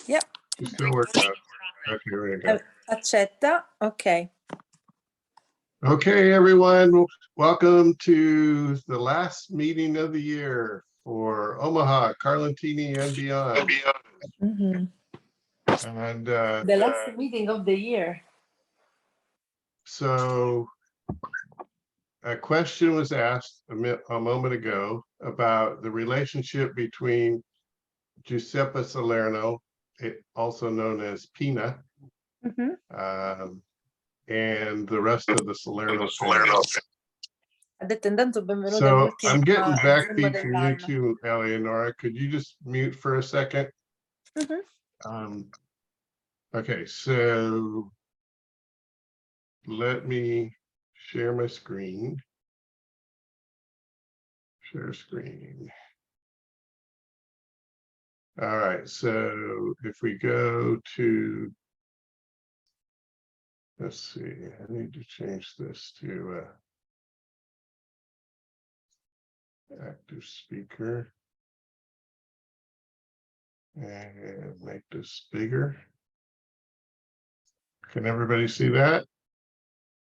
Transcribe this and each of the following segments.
Yep. She's still working on it. Okay, here we go. Accetta. Okay. Okay, everyone, welcome to the last meeting of the year for Omaha, Carlentini, and beyond. Mm-hmm. And The last meeting of the year. so a question was asked a moment ago about the relationship between Giuseppe Salerno, also known as Pina, and the rest of the Salerno family. Ha detto intanto benvenuti So all'ultimo I'm getting backbeat Zoom from you dell'anno. too, Eleonora. Could you just mute for a second? Okay, so let me share my screen. Share screen. All right, so if we go to, let's see, I need to change this to active speaker and make this bigger. Can everybody see that?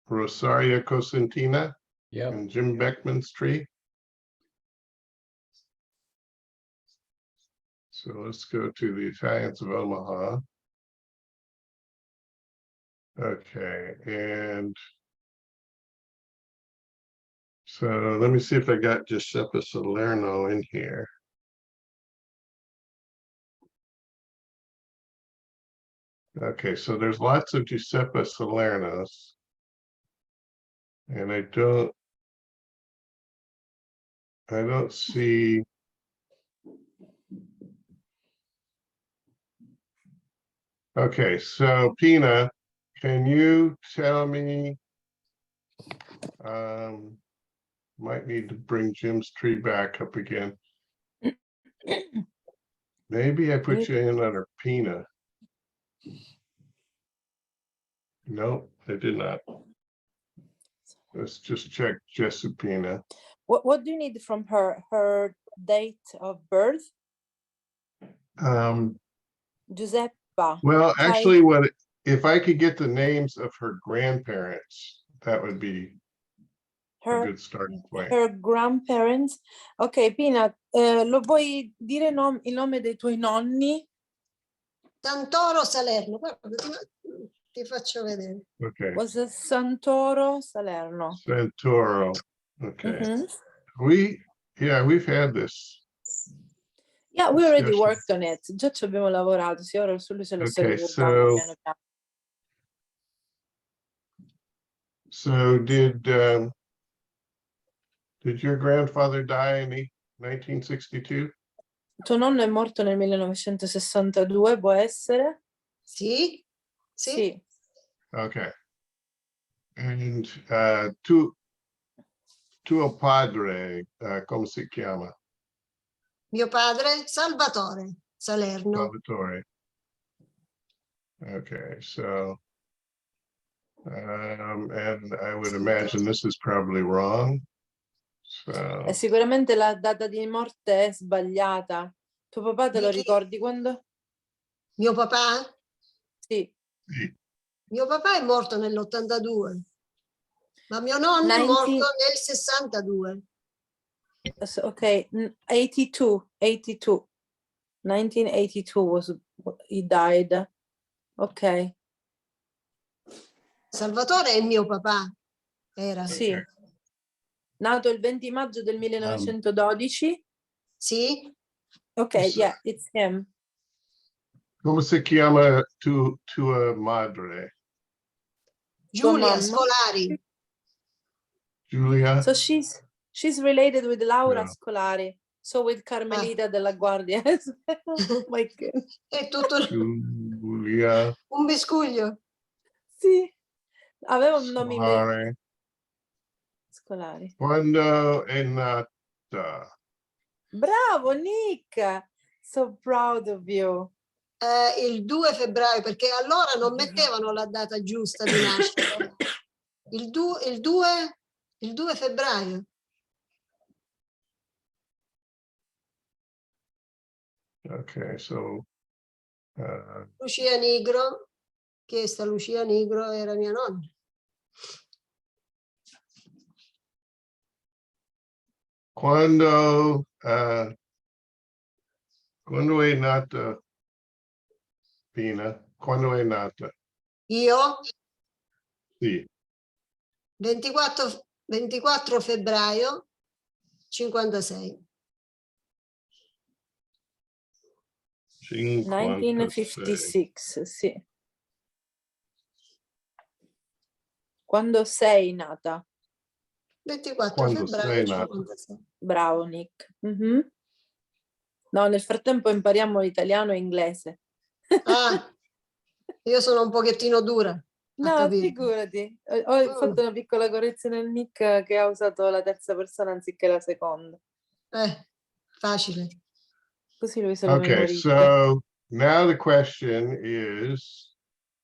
Rosaria Cosentina and Jim Beckman's tree. So let's go to the Italians of Omaha. Okay, and so let me see if I got Giuseppe Salerno in here. Okay, so there's lots of Giuseppe Salernos, and I don't see. Okay, so Pina, can you tell me? Might need to bring Jim's tree back up again. Maybe I put you in under Pina. No, I did not. Let's just check Jessupina. What do you need from her? Her date of birth? Giuseppa. Well, actually, if I could get the names of her grandparents, that would be a good starting point. Her grandparents. Ok, Pina, lo vuoi dire il nome dei tuoi nonni? Santoro Salerno. Guarda, ti faccio vedere. Okay. Was it Santoro Salerno? Santoro. Okay. We've had this. Yeah, we already worked on it. Già ci abbiamo lavorato. Sì, ora su lui se lo sto ricordando piano piano. So did your grandfather die in 1962? Tuo nonno è morto nel 1962, può essere? Sì. Sì. Okay. And tuo padre, come si chiama? Mio padre, Salvatore Salerno. Salvatore. Okay, so and I would imagine this is probably wrong. So Sicuramente la data di morte è sbagliata. Tuo papà te lo ricordi quando? Mio papà? Sì. Mio papà è morto nell'82, ma mio nonno è morto nel 62. Ok, 82. 1982 was he died. Ok. Salvatore è mio papà. Era. Sì. Nato il 20 maggio del 1912? Sì. Ok, yeah, it's him. come si chiama tua madre? Giulia Scolari. Giulia? So she's related with Laura Scolari. So with Carmelita della Guardia. Oh my God. È tutto Giulia. un miscuglio. Sì. Aveva un nome Scolari. Quando è nata? Bravo, Nick. So proud of you. Il 2 febbraio, perché allora non mettevano la data giusta di nascita. Il 2 febbraio. Okay, so Lucia Nigro, che sta Lucia Nigro era mia nonna. Quando è nata Pina? Quando è nata? Io Sì. 24 febbraio 56. 1956, sì. Quando sei nata? 24 Quando febbraio sei nata? 56. Bravo, Nick. Mhm. No, nel frattempo impariamo l'italiano e inglese. Ah, io sono un pochettino dura a No, capire. figurati. Ho fatto una piccola correzione al Nick che ha usato la terza persona anziché la seconda. Facile. Così lui se lo Okay, memorizza. so now the question is,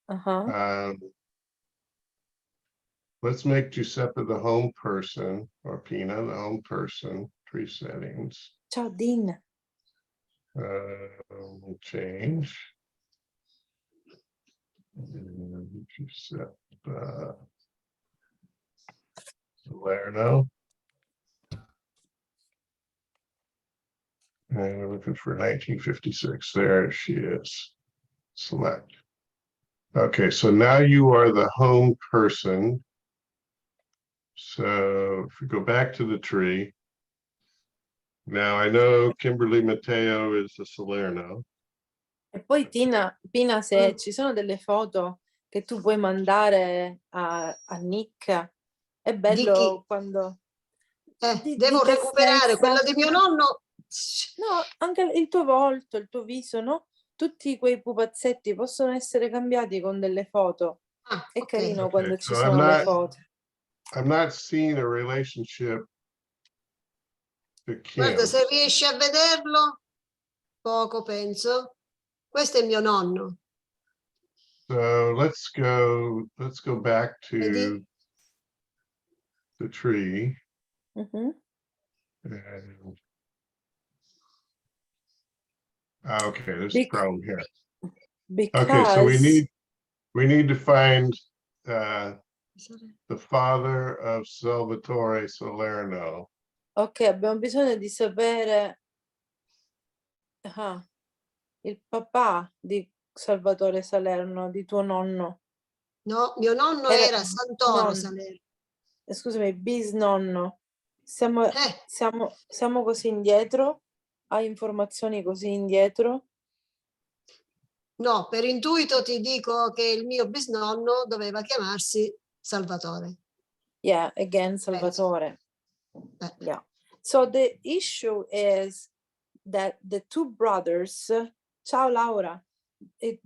Uh-huh. let's make Giuseppe the home person, or Pina the home person, tree settings. Ciao, Dean. Change. Giuseppe Salerno. And we're looking for 1956. There she is. Select. Okay, so now you are the home person. So if we go back to the tree. Now I know Kimberly Matteo is a Salerno. E poi Pina, se ci sono delle foto che tu puoi mandare a Nick, è bello quando... devo recuperare quella di mio nonno. No, anche il tuo volto, il tuo viso, no? Tutti quei pupazzetti possono essere cambiati con delle foto. È carino quando ci sono le foto. I'm not seeing a relationship to Kim. Guarda, se riesci a vederlo, poco penso. Questo è mio nonno. So let's go back to Vedi? the tree. Mhm. And, okay, there's a problem here. Okay, so we need to find the father of Salvatore Salerno. Ok, abbiamo bisogno di sapere il papà di Salvatore Salerno, di tuo nonno. No, mio nonno era Santoro Salerno. Scusami, bisnonno. Siamo così indietro? Hai informazioni così indietro? No, per intuito ti dico che il mio bisnonno doveva chiamarsi Salvatore. Yeah, again, Salvatore. Yeah. So the issue is that the two brothers, ciao Laura, the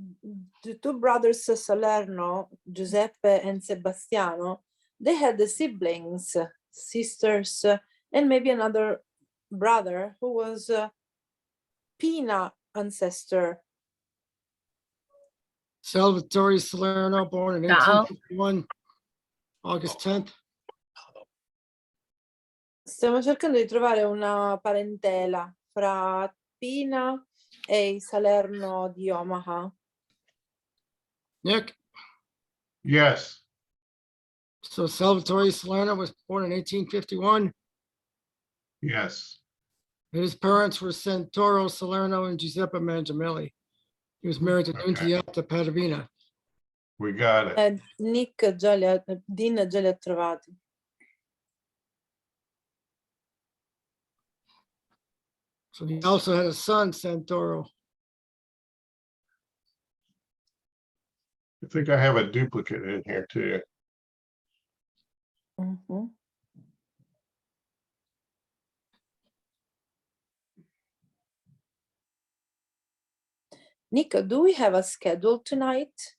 two brothers Salerno, Giuseppe and Sebastiano, they had the siblings, sisters, and maybe another brother who was Pina ancestor. Salvatore Salerno, born in 1851, August 10th. Stiamo cercando di trovare una parentela fra Pina e i Salerno di Omaha. Nick? Yes. So Salvatore Salerno was born in 1851. Yes. His parents were Santoro Salerno and Giuseppe Mangiamelli. He was married to Nunziata Padavina. We got it. Dean già li ha trovati. So he also had a son, Santoro. I think I have a duplicate in here too. Mm-hmm. Nico, do we have a schedule tonight?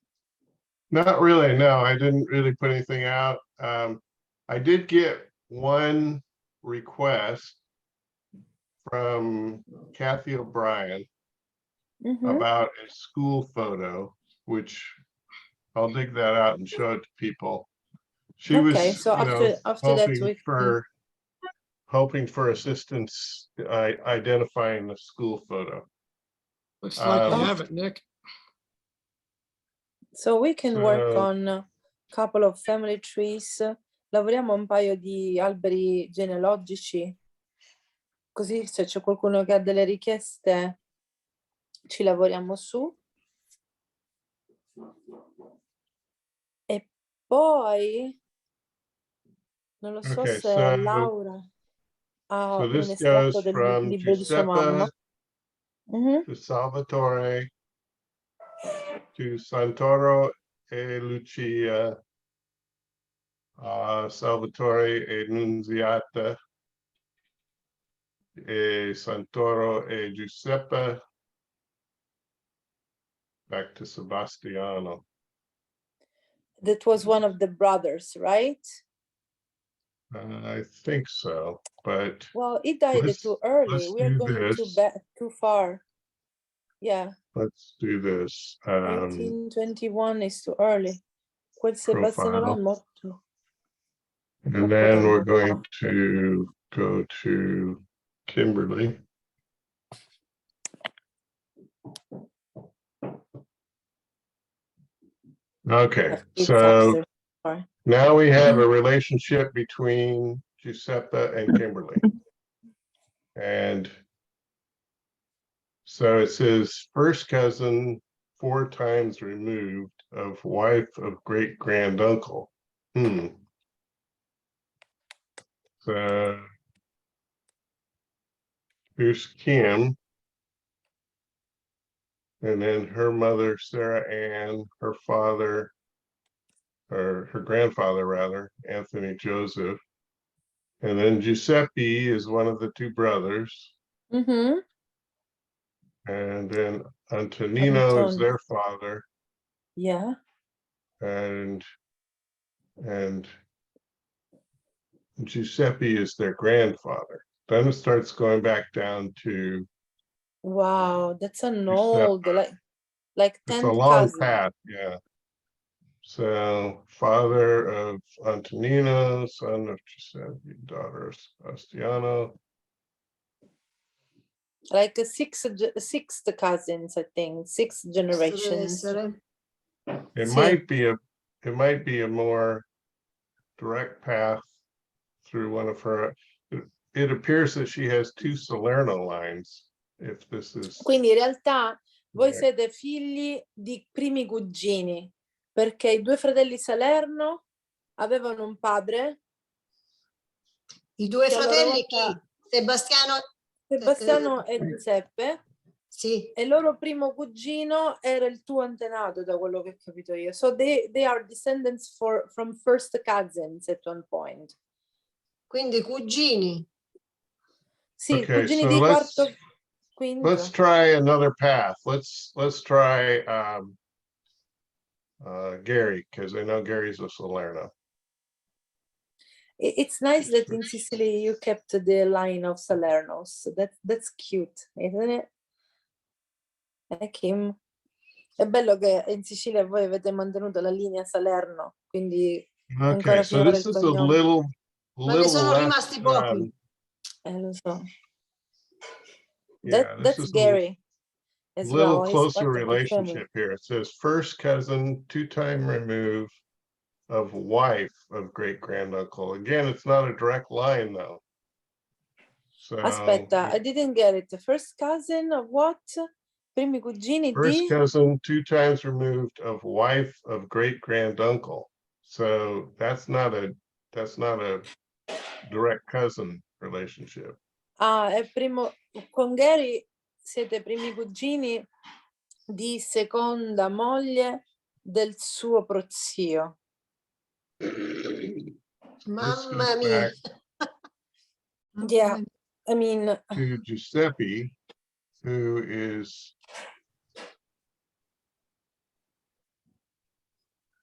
Not really, no, I didn't really put anything out. I did get one request from Kathy O'Brien about a school photo, which I'll dig that out and show it to people. She was, so after that we hoping for assistance identifying the school photo. Looks like you have it, Nick. So we can work So- on a couple of family trees. Lavoriamo un paio di alberi genealogici. Così se c'è qualcuno che ha delle richieste ci lavoriamo su. E poi non lo so Okay, se so- Laura ha So un this estratto goes del from libro di sua mamma. Giuseppe to Salvatore to Santoro e Lucia, Salvatore e Nunziata, e Santoro e Giuseppe, back to Sebastiano. That was one of the brothers, right? I think so, but Well, he died Let's- too early. let's We are do going this. too far. Yeah, let's do this. 1821 is too early. Quel Sebastiano là è Profile. morto. And then we're going to go to Kimberly. Okay, It's so upstairs. Sorry. now we have a relationship between Giuseppe and Kimberly. And so it says first cousin 4 times removed of wife of great granduncle. So here's Kim. And then her mother, Sarah Ann, her father, or her grandfather rather, Anthony Joseph. And then Giuseppe is one of the 2 brothers. Mhm. And then Antonino is Antonio. their father, Yeah. and Giuseppe is their grandfather. Then it starts going back down to, Wow, that's an Giuseppe. old, like It's a 10th long cousin. path, yeah. So father of Antonino, son of Giuseppe, daughter of Sebastiano. Like sixth cousins, I think, 6 Questo deve generations. essere. It Sì. might be a more direct path through one of her. It appears that she has 2 Salerno lines, if this is. Quindi in realtà voi Right. siete figli di primi cugini, perché i 2 fratelli Salerno avevano un padre. I 2 che a loro fratelli volta- chi? Sebastiano e Giuseppe, Sì, e il loro primo cugino era il tuo antenato, da quello che ho capito io. So they are descendants from first cousins at one point. quindi cugini. Sì, Okay, cugini so di let's quarto, quinto. let's try another path. Let's try Gary, because I know Gary's a Salerno. It's nice that in Sicily you kept the line of Salernos. That's cute, isn't it? Kim. È bello che in Sicilia voi avete mantenuto la linea Salerno, quindi Okay, ancora so finora this il is a cognome. Ma ne sono less, rimasti pochi. Lo so. yeah, this That's is Gary as little well. He's closer part of the family. relationship here. It says first cousin, 2-time remove of wife of great granduncle. Again, it's not a direct line though. So Aspetta, I didn't get it. The first cousin of what? Primi cugini first di? cousin 2 times removed of wife of great granduncle. So that's not a direct cousin relationship. Ah, è primo. Con Gary siete primi cugini di seconda moglie del suo prozio. Mamma mia. Yeah, I mean, To Giuseppe, who is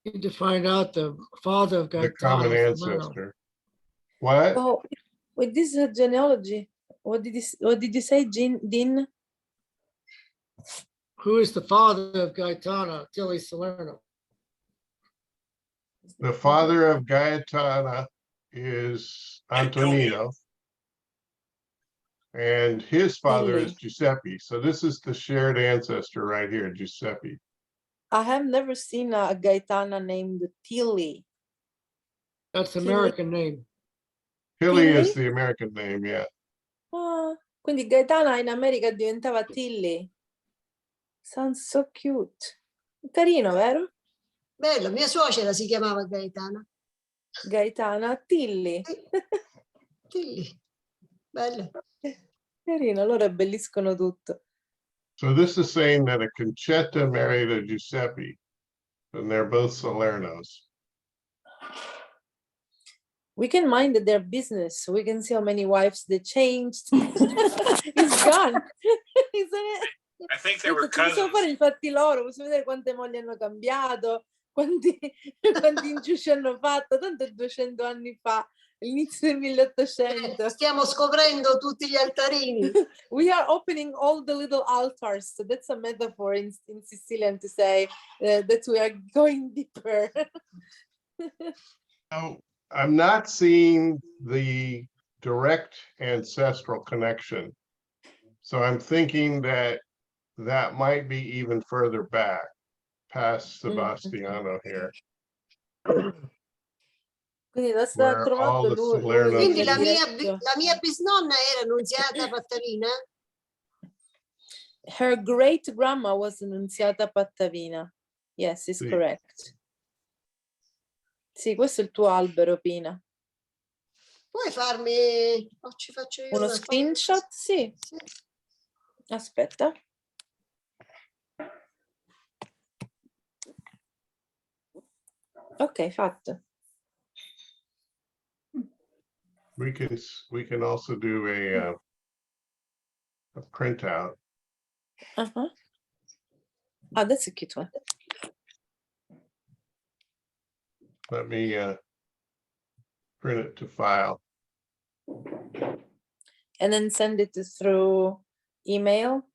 Need to find out the father of the common Gaetano Salerno. ancestor. What? oh, with this genealogy, what did you say, Dean? Who is the father of Gaetano Tilly Salerno? The father of Gaetana is Antonino. And his father is Tilly. Giuseppe. So this is the shared ancestor right here, Giuseppe. I have never seen a Gaetana named Tilly. That's the Tilly? American name. Tilly is Tilly? the American name, yeah. Ah, quindi Gaetana in America diventava Tilly. Sounds so cute. Carino, vero? Bello, mia suocera si chiamava Gaetana. Gaetana Tilly. Tilly. Bello. Carino, loro abbelliscono tutto. So this is saying that a Concetta married a Giuseppe, and they're both Salernos. We can mind their business. We can see how many wives they changed. It's gone. Isn't it? I think they were Possiamo fare cousins. i fatti loro, possiamo vedere quante mogli hanno cambiato, quanti inciuci hanno fatto, tanto 200 anni fa, all'inizio del 1800. Stiamo scoprendo tutti gli altarini. We are opening all the little altars. So that's a metaphor in Sicilian to say that we are going deeper. So I'm not seeing the direct ancestral connection. So I'm thinking that that might be even further back, past Sebastiano here. Quindi la sta Where all trovando the lui. Salerno Quindi è la diretto. mia bisnonna era Nunziata Pattavina? Her great grandma was Annunziata Pattavina. Yes, it's Sì. correct. Sì, questo è il tuo albero, Pina. Puoi farmi... Oh, ci faccio io Uno una screenshot? Sì. Sì. Aspetta. Ok, fatto. We can also do a printout. Uh-huh. Ah, that's a cute one. Let me print it to file. And then send it through email.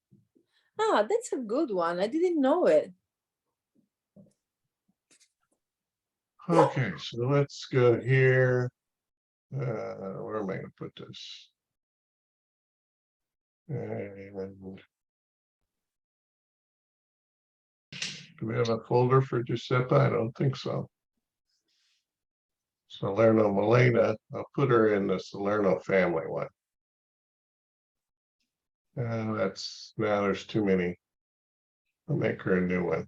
Ah, that's a good one. I didn't know it. Okay, so let's go here. Where am I gonna put this? And do we have a folder for Giuseppe? I don't think so. Salerno Milena, I'll put her in the Salerno family one. Now there's too many. I'll make her a new one.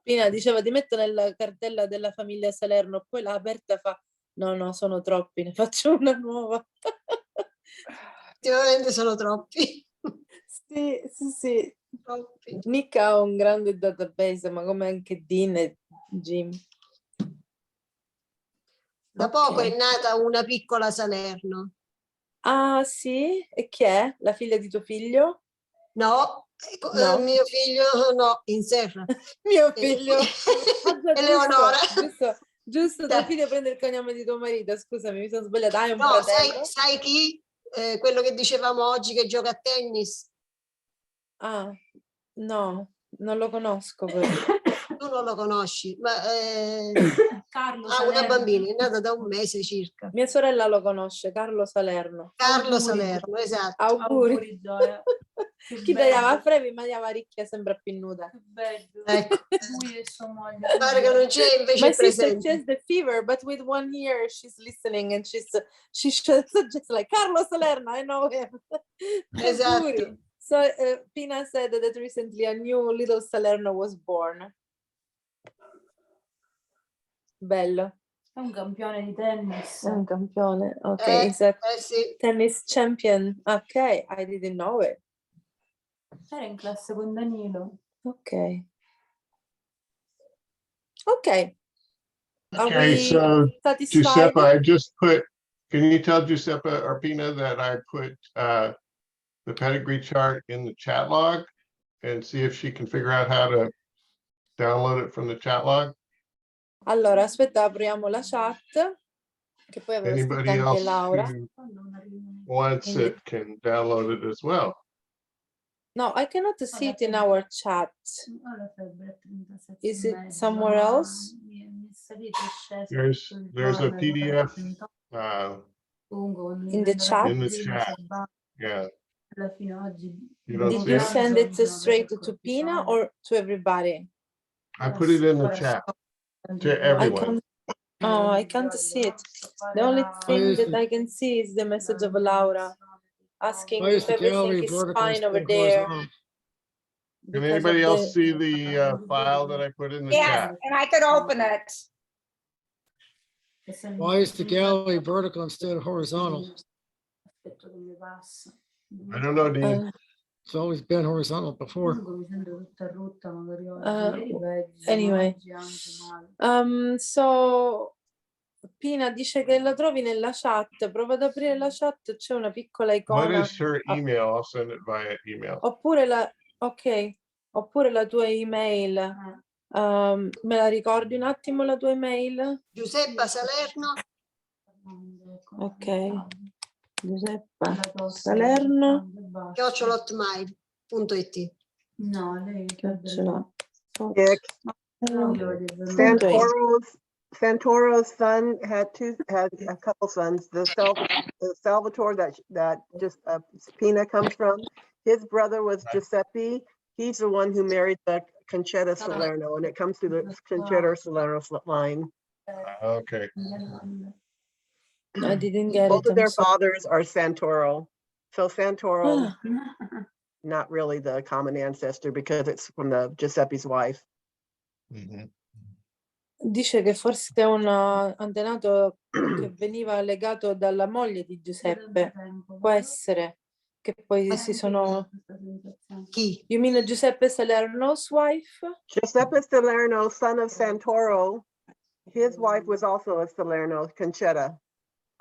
Pina diceva ti metto nella cartella della famiglia Salerno, poi l'ha aperta e fa no, sono troppi, ne faccio una nuova. Ultimamente sono troppi. Sì. Troppi. Nick ha un grande database, ma come anche Dean e Jim. Da poco Ok. è nata una piccola Salerno. Ah, sì? E chi è? La figlia di tuo figlio? No, No. mio figlio no, in serra. Mio figlio. Eleonora. Giusto, tuo figlio prende il cognome di tuo marito. Scusami, mi sono sbagliata. Hai un No, fratello? sai chi? Quello che dicevamo oggi che gioca a tennis. Ah, no, non lo conosco. Però. Tu non lo conosci, ma Carlo ha una Salerno. bambina, è nata da un mese circa. Mia sorella lo conosce, Carlo Salerno. Carlo Auguri. Salerno, esatto. Auguri. Gioia. Che Chi bello. tagliava a Frevi, ma tagliava ricchia sempre più nuda. Che bello. Ecco. Lui e sua moglie. Pare che non c'è, invece My è sister, she presente. has the fever, but with 1 year she's listening and she's just like Carlo Salerno, I know him. Esatto. Auguri. So Pina said that recently a new little Salerno was born. Bello. È un campione di tennis. È un campione. Ok, is a Sì. tennis champion. Ok, I didn't know it. Era in classe con Danilo. Ok. Okay. Are Okay, we so satisfied? Giuseppe, I just put, can you tell Giuseppe Arpina that I put the pedigree chart in the chat log and see if she can figure out how to download it from the chat log? Allora, aspetta, apriamo la chat, che poi aveva scritto Anybody anche else Laura. who wants it can download it as well. No, I cannot see it in our chat. Ora febbre 37 Is e it mezzo. somewhere else? Mi è salito e sceso. There's a PDF Comunque, In the chat? in the chat. Yeah, Alla fine oggi. You don't Did see you it? send it straight to Pina or to everybody? I put it in the chat to I everyone. can't, oh, I can't see it. The only thing is that it? I can see is the message of Laura asking Why is if the everything gallery is vertical fine over instead of there. horizontal? Can because of anybody else the- see the file that I put in the Yes, chat? and I could open it. Why is the gallery vertical instead of horizontal? Aspetto che mi passa. I don't know, Dean. It's always been horizontal before. Comunque mi sento tutta rotta, magari oggi. Ieri peggio, anyway. oggi anche male. So Pina dice che la trovi nella chat, prova ad aprire la chat, c'è una piccola What icona. is her email? I'll send it via email. Oppure la, ok, oppure la tua email. Me la ricordi un attimo la tua email? Giuseppa Salerno, Ok. Giuseppa Salerno. @hotmail.it. No, lei Chiocciola. Dick, Punto it. Santoro's son had a couple sons. The Salvatore that just Pina comes from. His brother was Giuseppe. He's the one who married the Concetta Salerno, and it comes through the Concetta Salerno line. Okay. I didn't get Both it. of their I'm sorry. fathers are Santoro. So Santoro, Ah, not really the common ancestor because it's from the Giuseppe's wife. Mhm. dice che forse è un antenato che veniva legato dalla moglie di Giuseppe. Può essere che poi si sono... Chi? You mean Giuseppe Salerno's wife? Giuseppe Salerno, son of Santoro, his wife was also a Salerno, Concetta.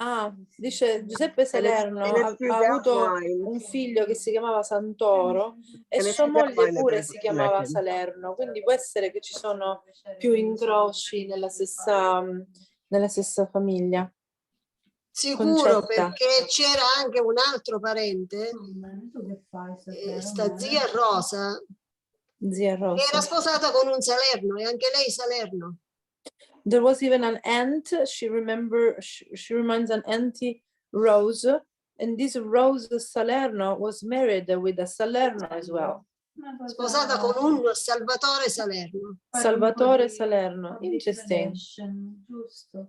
Ah, dice Giuseppe Salerno and it's through ha that avuto line. un figlio che si chiamava Santoro e And it's sua through that moglie line that pure they're si chiamava connected. Salerno, quindi può essere che ci sono più incroci nella stessa famiglia. Sicuro, Concetta. perché c'era anche un altro parente, Tu che fai sta zia Rosa, Zia che era Rosa. sposata con un Salerno e anche lei Salerno. There was even an aunt, she reminds an auntie Rose, and this Rose Salerno was married with a Salerno as well. Sposata con un Salvatore Salerno. Salvatore Salerno, interesting. Giusto.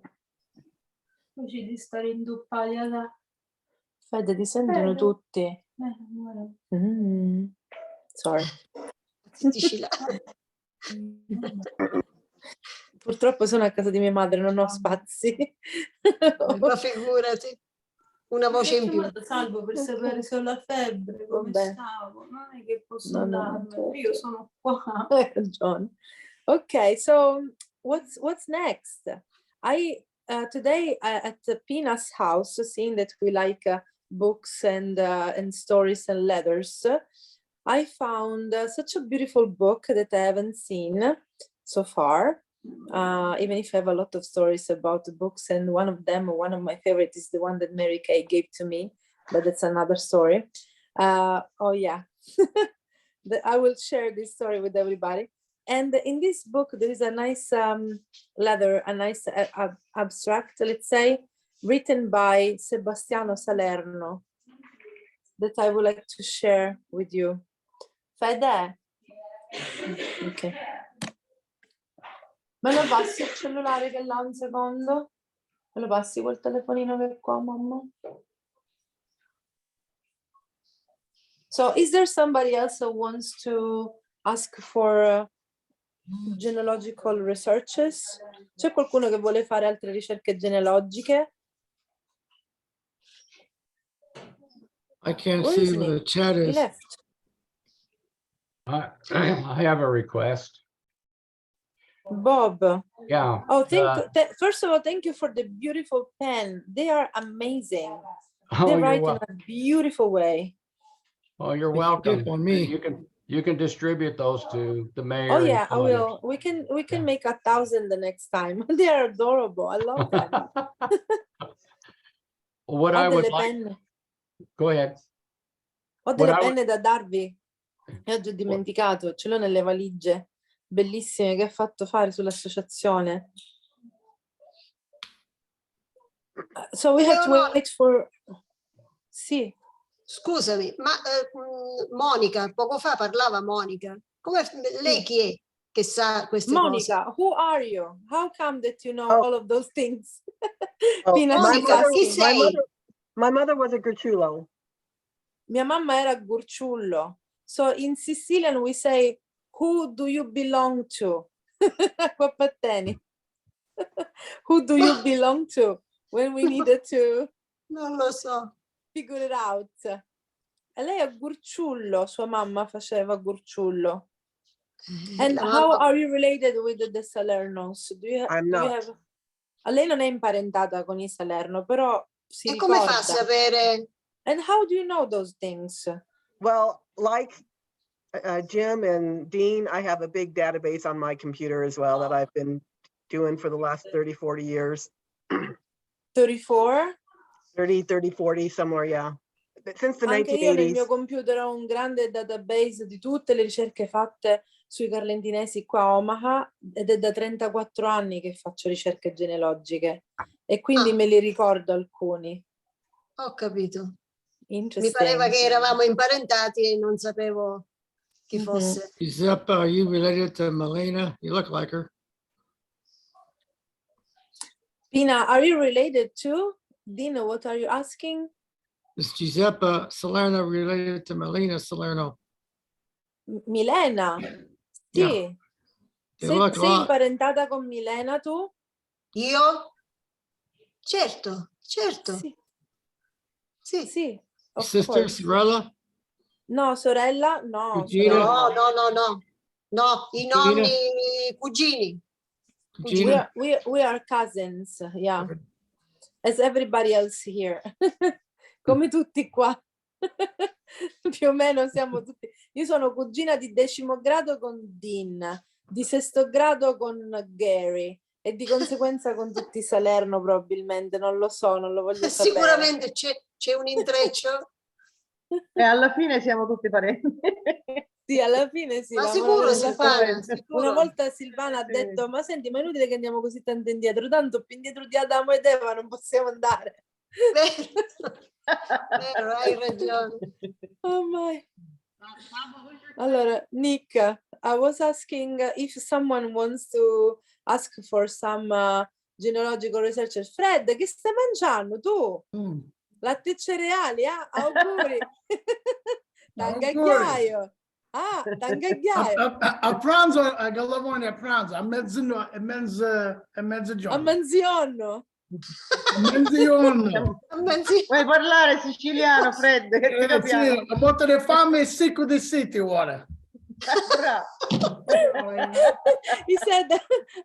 Poi di stare indoppati alla... Fede, ti sentono tutti. amore. Sorry. Siciliano. Purtroppo sono a casa di mia madre, non ho spazi. Ma figurati, una voce in più. Salvo per sapere se ho la febbre, come Vabbè. stavo. Non è che posso No, no, andarmene, certo. io sono qua. Hai ragione. Okay, so what's next? I today at Pina's house, seeing that we like books and stories and letters, I found such a beautiful book that I haven't seen so far. Even if I have a lot of stories about the books, and one of my favorites is the one that Mary Kay gave to me, but that's another story. Oh yeah, I will share this story with everybody. And in this book, there is a nice letter, a nice abstract, let's say, written by Sebastiano Salerno, that I would like to share with you. Fede? Ok. Me lo passi il cellulare che là un secondo? Me lo passi quel telefonino che è qua, mamma? So is there somebody else who wants to ask for genealogical researches? C'è qualcuno che vuole fare altre ricerche genealogiche? I can't Where see is where Nick? the chat He is. left. I have a request. Bob. Yeah. Oh, first of all, thank you for the beautiful pen. They are amazing. They You're write in welcome. a beautiful way. Oh, you're If you get welcome. on me. You can distribute those to the mayor. Oh and yeah, I to will. We can make 1,000 the next time. They are adorable. I love them. others. What Ho I would delle like, penne. go ahead. Ho What delle I would- penne da darvi. E oggi ho dimenticato, ce l'ho nelle valigie bellissime che ha fatto fare sull'associazione. So we have to wait for... Sì. Scusami, ma Monica, poco fa parlava Monica. Lei chi è che sa queste cose? Monica, who are you? How come that you know Oh. all of those things? Oh, Pina my keeps mother- asking. chi sei? my mother was a Gurchulo. Mia mamma era Gurciullo. So in Sicilian we say, who do you belong to? Qua Patteni. Who do you belong to? When we needed to Non lo so. figure it out. E lei è Gurciullo, sua mamma faceva Gurciullo. And La how mamma- are you related with the Salernos? I'm do you not. have... Lei non è imparentata con i Salerno, però si E come fa a ricorda. sapere? And how do you know those things? Well, like Jim and Dean, I have a big database on my computer as well that I've been doing for the last 30, 40 years. 34? 30, 40, somewhere, yeah. But since the Anche io nel 1980s. mio computer ho un grande database di tutte le ricerche fatte sui carlentinesi qua a Omaha ed è da 34 anni che faccio ricerche genealogiche e quindi me li ricordo alcuni. Ho capito. Mi Interesting. pareva che eravamo imparentati e non sapevo chi fosse. Giuseppe, are you related to Melina? You look like her. Pina, are you related to? Dino, what are you asking? Is Giuseppe Salerno related to Melina Salerno? Milena? Sì. Yeah. They Sei, look a sei lot. imparentata con Milena tu? Io? Certo, certo. Sì. Sì. Sì. Of Sister, course. sorella? No, sorella? No. Cugina? sorella No, no, no, no. No, i Cugina? nonni cugini. Cugina? We are cousins, yeah. As everybody else here. Come tutti qua. Più o meno siamo tutti. Io sono cugina di 10° grado con Dean, di 6° grado con Gary e di conseguenza con tutti i Salerno probabilmente, non lo so, non lo voglio sapere. Sicuramente c'è un intreccio. E alla fine siamo tutti parenti. Sì, alla fine sì. Ma la sicuro, mano Silvana, della sicuro. Una volta Silvana ha Sì. detto, ma senti, ma è inutile che andiamo così tanto indietro, tanto più indietro di Adamo ed Eva non possiamo andare. Vero, hai ragione. Oh my. Allora, Nick, I was asking if someone wants to ask for some genealogical research. Fred, che stai mangiando tu? Latte e cereali, auguri. Tangaghiaio. Ah, tangaghiaio. A pranzo, a galavone a pranzo, a mezzogiorno. A manzionno. Mezzogiorno. Vuoi parlare siciliano, Fred? Che ti Sì, capiamo? a botte di fame e secco di siti ora. Bravo. He said,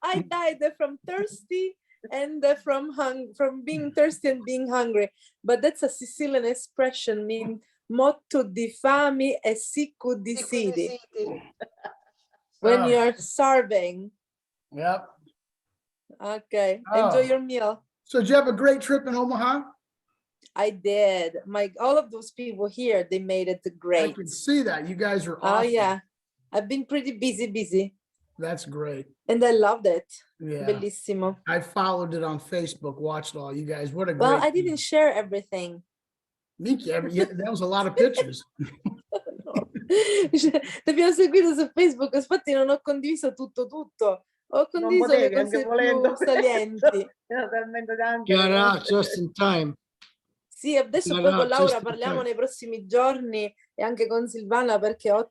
I died from thirsty and from being thirsty and being hungry. But that's a Sicilian expression, mean motto di fame e sicco di siti. When you are starving. Yep. Okay, Oh. enjoy your meal. So did you have a great trip in Omaha? I did. All of those people here, they made it I great. could see that. You guys are Oh awesome. yeah, I've been pretty busy. That's great. And I loved it. Yeah. Bellissimo. I followed it on Facebook, watched all you guys. What a great. Well, I didn't share everything. That was a lot of pictures. Ti abbiamo seguito su Facebook, infatti non ho condiviso tutto. Ho condiviso le potevi, anche cose volendo. più salienti. Sono talmente tante. Got out just in time. Sì, adesso No, poi no, con Laura just parliamo okay. nei prossimi giorni e anche con Silvana perché ho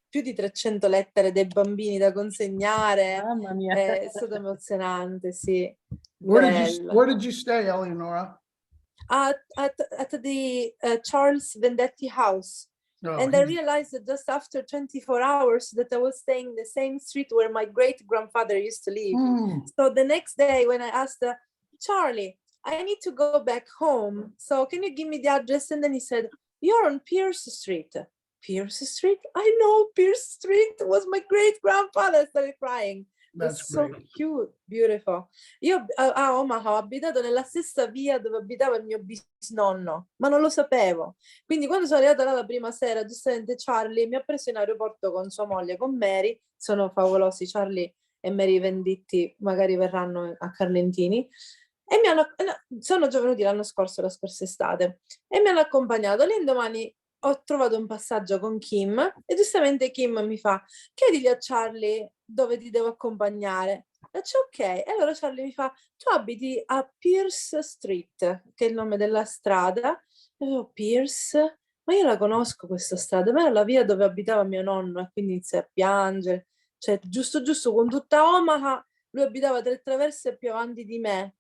più di 300 lettere dei bambini da consegnare. Mamma mia. È stato emozionante, sì. Where did you stay, Eleonora? At the Charles Vendetti house. Oh, And I realized that just after 24 hours that I was staying in the same street where my great-grandfather used to live. So the next day when I asked Charlie, I need to go back home. So can you give me the address? And then he said, you're on Pierce Street. Pierce Street? I know Pierce Street was my great-grandfather. I started crying. That's so great. cute, beautiful. Io a Omaha ho abitato nella stessa via dove abitava il mio bisnonno, ma non lo sapevo. Quindi quando sono arrivata là la prima sera, giustamente Charlie mi ha preso in aeroporto con sua moglie, con Mary. Sono favolosi, Charlie e Mary Venditti magari verranno a Carlentini. e sono già venuti l'anno scorso, la scorsa estate, e mi hanno accompagnato. L'indomani ho trovato un passaggio con Kim e giustamente Kim mi fa: chiedili a Charlie dove ti devo accompagnare. Faccio ok, e allora Charlie mi fa: tu abiti a Pierce Street, che è il nome della strada. E io, Pierce? Ma io la conosco questa strada, ma era la via dove abitava mio nonno, e quindi iniziai a piangere. Cioè, giusto con tutta Omaha, lui abitava 3 traverse più avanti di me.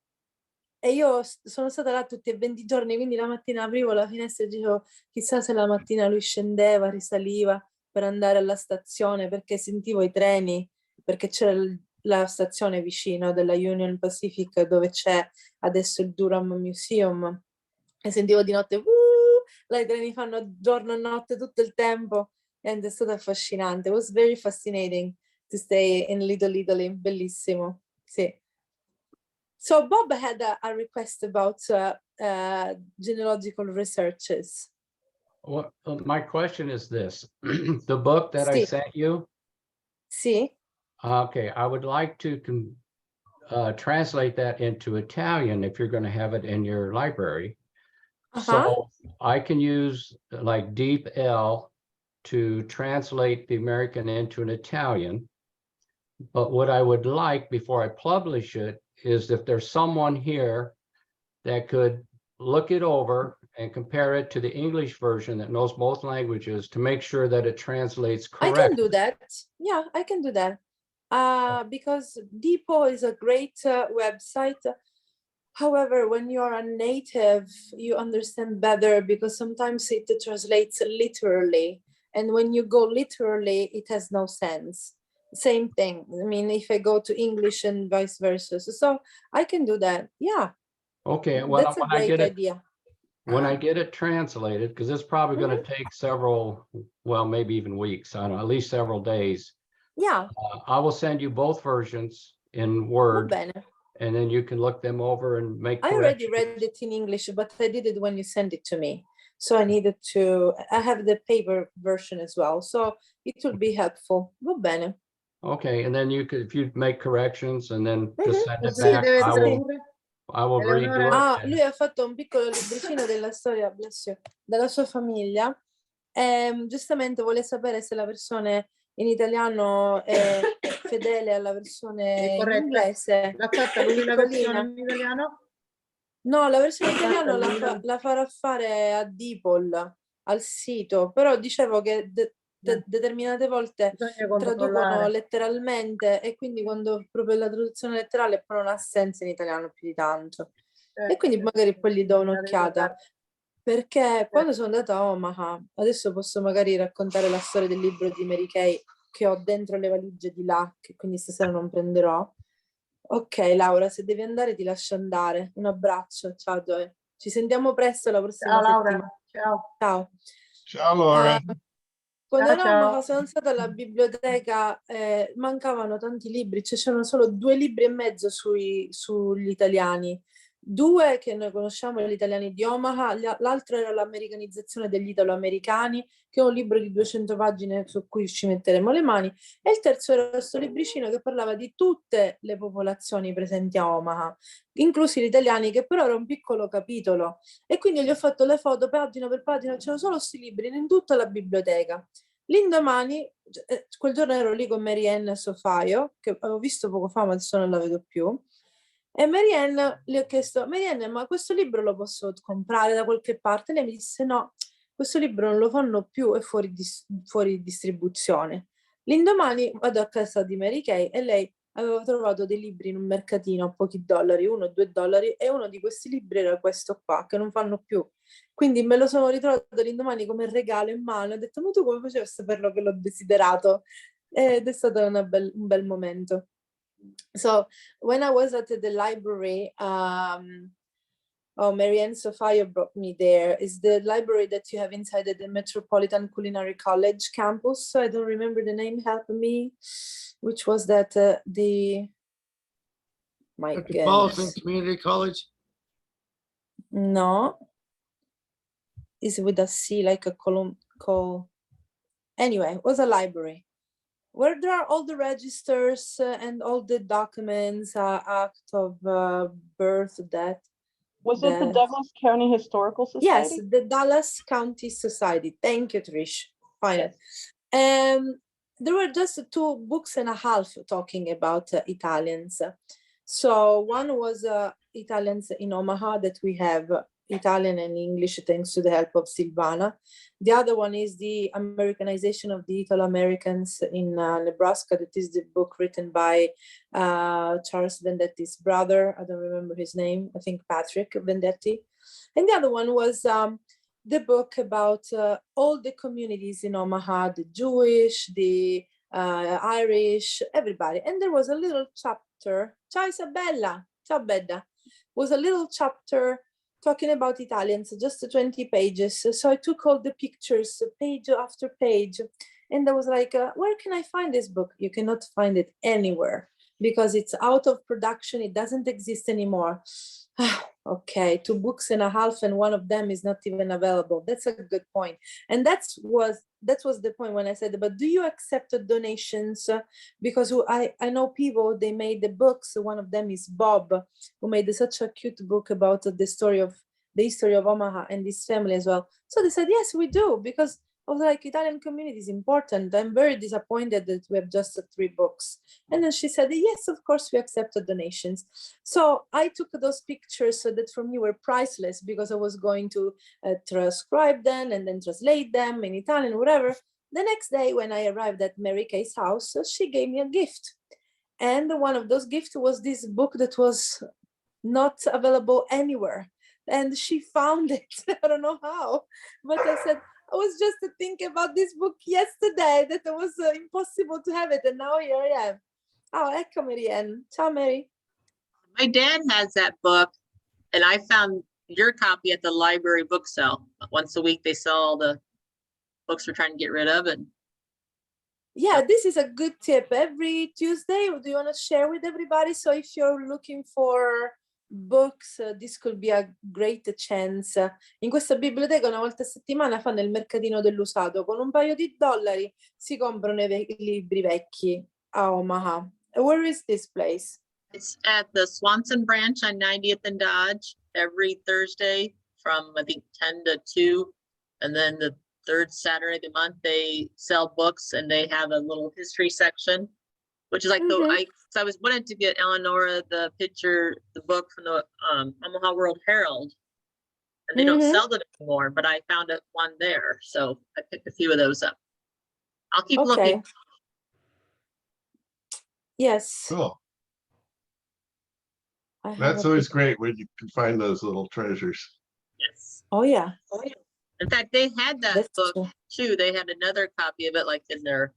E io sono stata là tutti e 20 giorni, quindi la mattina aprivo la finestra e dicevo, chissà se la mattina lui scendeva, risaliva per andare alla stazione, perché sentivo i treni, perché c'era la stazione vicino della Union Pacific dove c'è adesso il Durham Museum, e sentivo di notte, là i treni fanno giorno e notte tutto il tempo, ed è stato affascinante. It was very fascinating to stay in Little Italy, bellissimo, sì. So Bob had a request about genealogical researches. Well, my question is this, the book that I Sì. sent you, Sì, okay, I would like to translate that into Italian if you're going to have it in your library. So I can use like Deep L to translate the American into an Italian. But what I would like before I publish it is if there's someone here that could look it over and compare it to the English version that knows both languages to make sure that it translates I correct. can do that. Yeah, I can do that. Because Depot is a great website. However, when you're a native, you understand better because sometimes it translates literally. And when you go literally, it has no sense. Same thing. I mean, if I go to English and vice versa. So I can do that. Yeah, Okay, well, that's a great idea. when I get it translated, because it's probably going to take several, well, maybe even weeks, I don't know, at least several days. Yeah, I will send you both versions in va Word, bene. and then you can look them over and make I already corrections. read it in English, but I did it when you sent it to me. So I have the paper version as well. So it will be helpful. Va bene. Okay, and then you could, if you make corrections and then just send it Cosa si back, deve I will Eleonora? redo it. Ah, and- lui ha fatto un piccolo libricino della storia, bless you, della sua famiglia. E giustamente vuole sapere se la versione in italiano è fedele alla versione È in corretta? inglese. L'accetta lui la versione Piccolina. in italiano? No, la versione in L'accetta italiano lui la- la farà fare a Dipol, al sito, però dicevo che determinate volte Bisogna traducono controllare. letteralmente e quindi quando proprio la traduzione letterale poi non ha senso in italiano più di tanto. E quindi magari poi gli do un'occhiata. Perché quando sono andata a Omaha, adesso posso magari raccontare la storia del libro di Mary Kay che ho dentro le valigie di là, che quindi stasera non prenderò. Ok, Laura, se devi andare ti lascio andare. Un abbraccio, ciao Gioia. Ci sentiamo presto la prossima Ciao Laura, settimana. ciao. Ciao. Ciao, Laura. Quando ero a ciao. Omaha sono stata alla biblioteca, mancavano tanti libri, cioè c'erano solo 2 libri e mezzo sugli italiani. 2 che noi conosciamo, gli italiani di Omaha, l'altro era l'americanizzazione degli italo-americani, che è un libro di 200 pagine su cui ci metteremo le mani, e il terzo era questo libricino che parlava di tutte le popolazioni presenti a Omaha, inclusi gli italiani, che però era un piccolo capitolo. E quindi gli ho fatto le foto pagina per pagina, c'erano solo questi libri in tutta la biblioteca. L'indomani, quel giorno ero lì con Marianne Sofaio, che avevo visto poco fa ma adesso non la vedo più, e Marianne le ho chiesto: Marianne, ma questo libro lo posso comprare da qualche parte? Lei mi disse: no, questo libro non lo fanno più, è fuori distribuzione. L'indomani vado a casa di Mary Kay e lei aveva trovato dei libri in un mercatino a pochi dollari, $1 o $2, e uno di questi libri era questo qua, che non fanno più. Quindi me lo sono ritrovato l'indomani come regalo in mano e ho detto: ma tu come facevi a saperlo che l'ho desiderato? Ed è stato un bel momento. So when I was at the library, Marianne Sofaio brought me there. Is the library that you have inside the Metropolitan Culinary College campus. So I don't remember the name, help me. Which was that the my Metropolitan goodness. Community College. No. Is with a C, like a column. Anyway, it was a library. where there are all the registers and all the documents, act of birth, death. Was it the death. Douglas County Historical Society? Yes, the Dallas County Society. Thank you, Trish. Fine. There were just 2.5 books talking about Italians. So one was Italians in Omaha, that we have Italian and English thanks to the help of Silvana. The other one is the Americanization of the Italo-Americans in Nebraska. That is the book written by Charles Vendetti's brother. I don't remember his name. I think Patrick Vendetti. And the other one was the book about all the communities in Omaha, the Jewish, the Irish, everybody. And there was a little chapter, ciao Isabella, ciao Bedda, was a little chapter talking about Italians, just 20 pages. So I took all the pictures, page after page, and I was like, where can I find this book? You cannot find it anywhere because it's out of production. It doesn't exist anymore. Okay, 2.5 books, and one of them is not even available. That's a good point. And that was the point when I said, but do you accept donations? Because I know people, they made the books. One of them is Bob, who made such a cute book about the history of Omaha and his family as well. So they said, yes, we do, because I was like, Italian community is important. I'm very disappointed that we have just 3 books. And then she said, yes, of course, we accepted donations. So I took those pictures that for me were priceless, because I was going to transcribe them and then translate them in Italian, whatever. The next day when I arrived at Mary Kay's house, she gave me a gift. And one of those gifts was this book that was not available anywhere. And she found it. I don't know how, but I said, I was just thinking about this book yesterday, that it was impossible to have it. And now here I am. Oh, ecco Marianne. Ciao, Mary. My dad has that book, and I found your copy at the library book sale. Once a week, they sell all the books we're trying to get rid of. And yeah, this is a good tip. Every Tuesday, do you want to share with everybody? So if you're looking for books, this could be a great chance. In questa biblioteca una volta a settimana fanno il mercatino dell'usato. Con un paio di dollari si comprano i libri vecchi a Omaha. Where is this place? it's at the Swanson branch on 90th and Dodge every Thursday from, I think, 10 to 2. And then the 3rd Saturday of the month, they sell books, and they have a little history section, which is like I was wanting to get Eleonora the book from the Omaha World Herald, and they don't sell them anymore, but I found one there. So I picked a few of those up. I'll keep looking. Yes. Cool. That's always great when you can find those little treasures. Yes. Oh yeah. In fact, they had that book too. They had another copy of it, like in their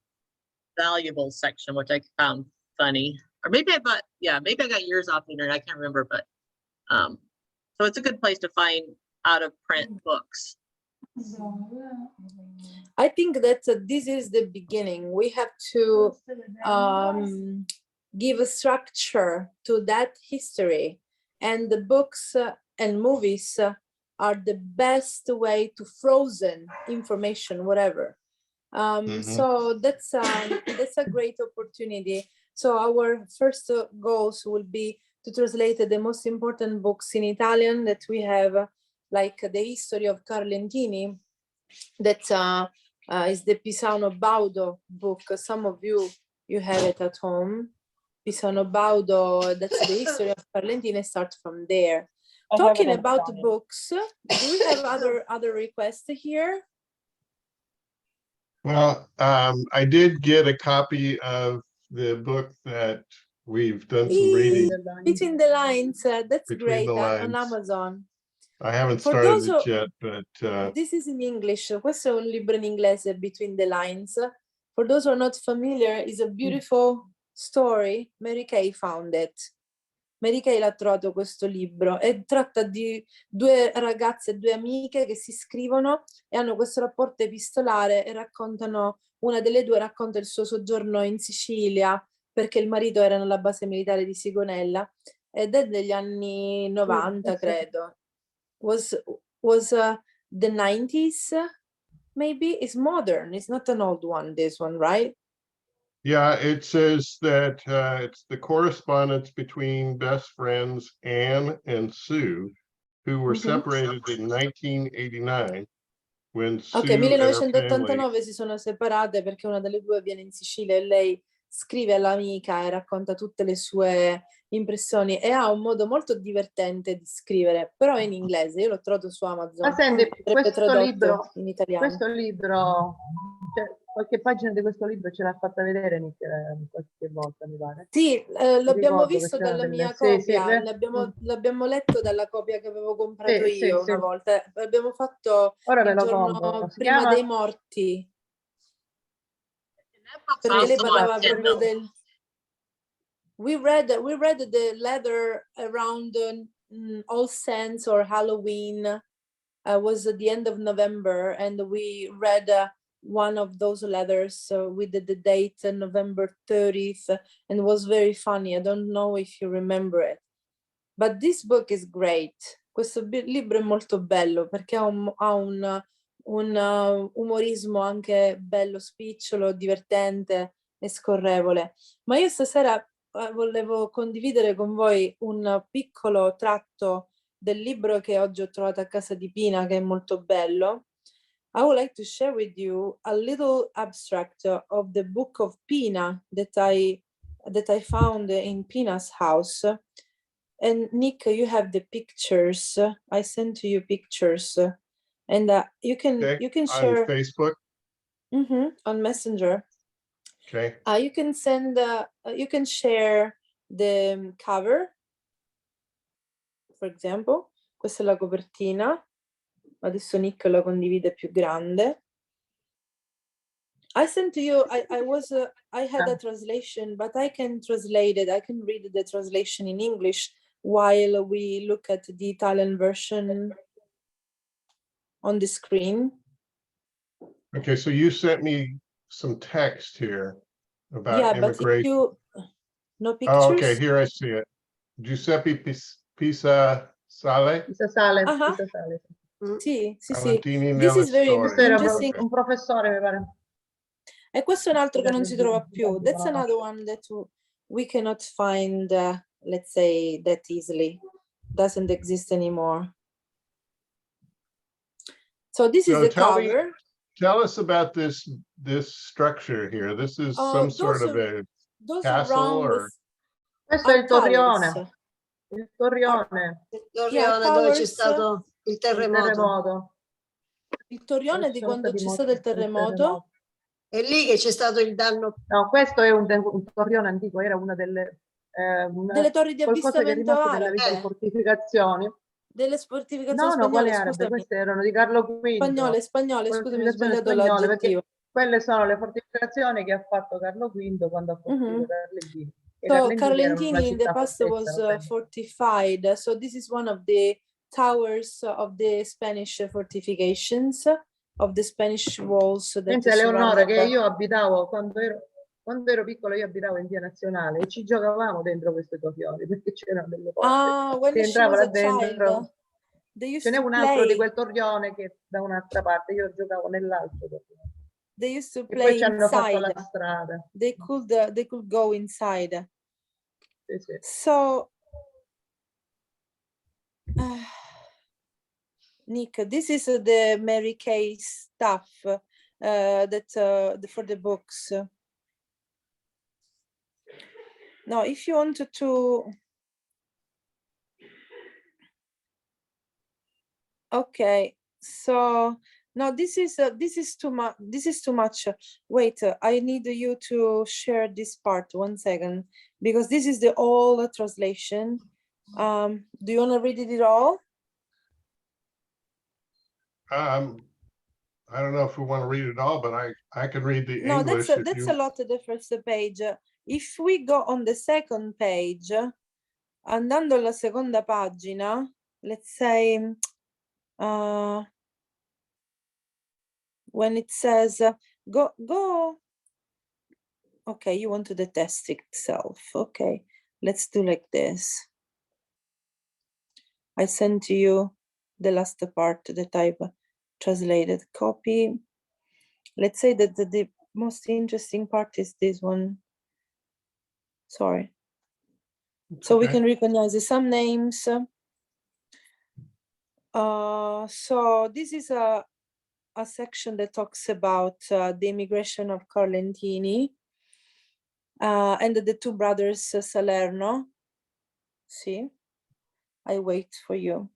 valuables section, which I found funny. Or maybe I got yours off the internet. I can't remember, but so it's a good place to find out of print books. I think that this is the beginning. We have to give a structure to that history, and the books and movies are the best way to frozen information, whatever. So that's a great opportunity. So our first goals will be to translate the most important books in Italian that we have, like the history of Carlentini, that is the Pisano Baudo book. Some of you have it at home. Pisano Baudo, that's the history of Carlentini, start from there. Talking about books, do we have other requests here? Well, I did get a copy of the book that we've done some reading. Between the Lines, that's Between great, the on Lines. Amazon. I haven't started it yet, but this is in English. Questo è un libro in inglese, Between the Lines. For those who are not familiar, it's a beautiful story. Mary Kay found it. Mary Kay l'ha trovato questo libro, e tratta di 2 ragazze, 2 amiche che si scrivono e hanno questo rapporto epistolare, e raccontano, una delle 2 racconta il suo soggiorno in Sicilia perché il marito era nella base militare di Sigonella, ed è degli anni 90, credo. Was the 90s, maybe? It's modern, it's not an old one, this one, right? Yeah, it says that it's the correspondence between best friends Anne and Sue, who were separated in 1989 when Ok, Sue and her family. 1989 si sono separate perché una delle due viene in Sicilia e lei scrive all'amica e racconta tutte le sue impressioni e ha un modo molto divertente di scrivere, però è in inglese, io l'ho trovato su Amazon. Ma senti, Andrebbe questo tradotto libro, in italiano. cioè, qualche pagina di questo libro ce l'ha fatta vedere Nick, qualche volta, mi pare. Sì, l'abbiamo Ricordo che visto c'era dalla mia sì, sì, copia, l'abbiamo letto dalla copia che avevo comprato Sì, sì, io sì. una volta. Abbiamo fatto Ora me il lo giorno compro. Si prima chiama? dei morti, That book's perché lei also on parlava proprio Kindle. del... We read the letter around All Saints or Halloween. Was at the end of November, and we read one of those letters with the date November 30th, and it was very funny. I don't know if you remember it, but this book is great. Questo libro è molto bello perché ha un umorismo anche bello, spicciolo, divertente e scorrevole. Ma io stasera volevo condividere con voi un piccolo tratto del libro che oggi ho trovato a casa di Pina, che è molto bello. I would like to share with you a little abstract of the book of Pina that I found in Pina's house. And Nick, you have the pictures. I sent to you pictures, and you can On share Facebook. on Messenger. Okay. You can send. You can share the cover. For example, questa è la copertina. Adesso Nick la condivide più grande. I sent to you. I had a translation, but I can translate it. I can read the translation in English while we look at the Italian version on the screen. Okay, so you sent me some text here about immigration. But if you no pictures. Oh, okay, here I see it. Giuseppe Pisa Sale. Pisa Sale. Sì. Carlentini This nelle is very storie. Questo era interesting. un professore, mi pare. E questo è un altro che non si trova più. That's another one that we cannot find, let's say, that easily. Doesn't exist anymore. So this is the cover. Tell us about this structure here. This is some sort of a castle or... Questo è il torrione. Il torrione. Il torrione dove c'è stato il terremoto. Il torrione di quando c'è stato il terremoto. È lì che c'è stato il danno. No, questo è un torrione antico, era una delle torri di avvistamento arabe. Delle fortificazioni. Delle fortificazioni No, quali spagnole, arabe? Queste erano di Carlo V. Spagnole, scusami, ho sbagliato l'aggettivo. Quelle sono le fortificazioni che ha fatto Carlo V quando ha costruito Carlentini. So Carlentini in the past was fortified. So this is one of the towers of the Spanish fortifications, of the Spanish walls. Pensa Eleonora che io abitavo quando ero piccola, io abitavo in Via Nazionale e ci giocavamo dentro queste torrioni perché c'erano delle porte. Si entrava là dentro. Ce n'è un altro di quel torrione che da un'altra parte, io giocavo nell'altro torrione. They used to E play poi ci hanno fatto inside. la strada. They could go inside. Sì. So, Nick, this is the Mary Kay stuff for the books. Now, if you wanted to, okay. So no, this is too much. This is too much. Wait, I need you to share this part 1 second because this is the old translation. Do you want to read it all? I don't know if we want to read it all, but I can read the English. No, that's a lot the first page. If we go on the second page, andando alla seconda pagina, let's say when it says go. Okay, you want to the text itself. Okay, let's do like this. I sent to you the last part that I've translated. Copy. Let's say that the most interesting part is this one. Sorry. So we Okay. can recognize some names. So this is a section that talks about the immigration of Carlentini and the two brothers Salerno. See, I wait for you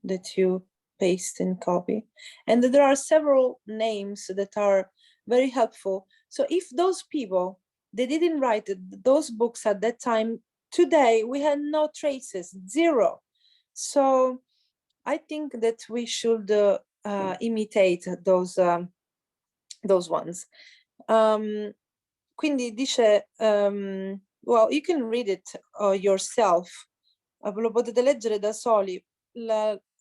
that you paste and copy. And there are several names that are very helpful. So if those people, they didn't write those books at that time, today we had no traces, zero. So I think that we should imitate those ones. Quindi dice, well, you can read it yourself, lo potete leggere da soli.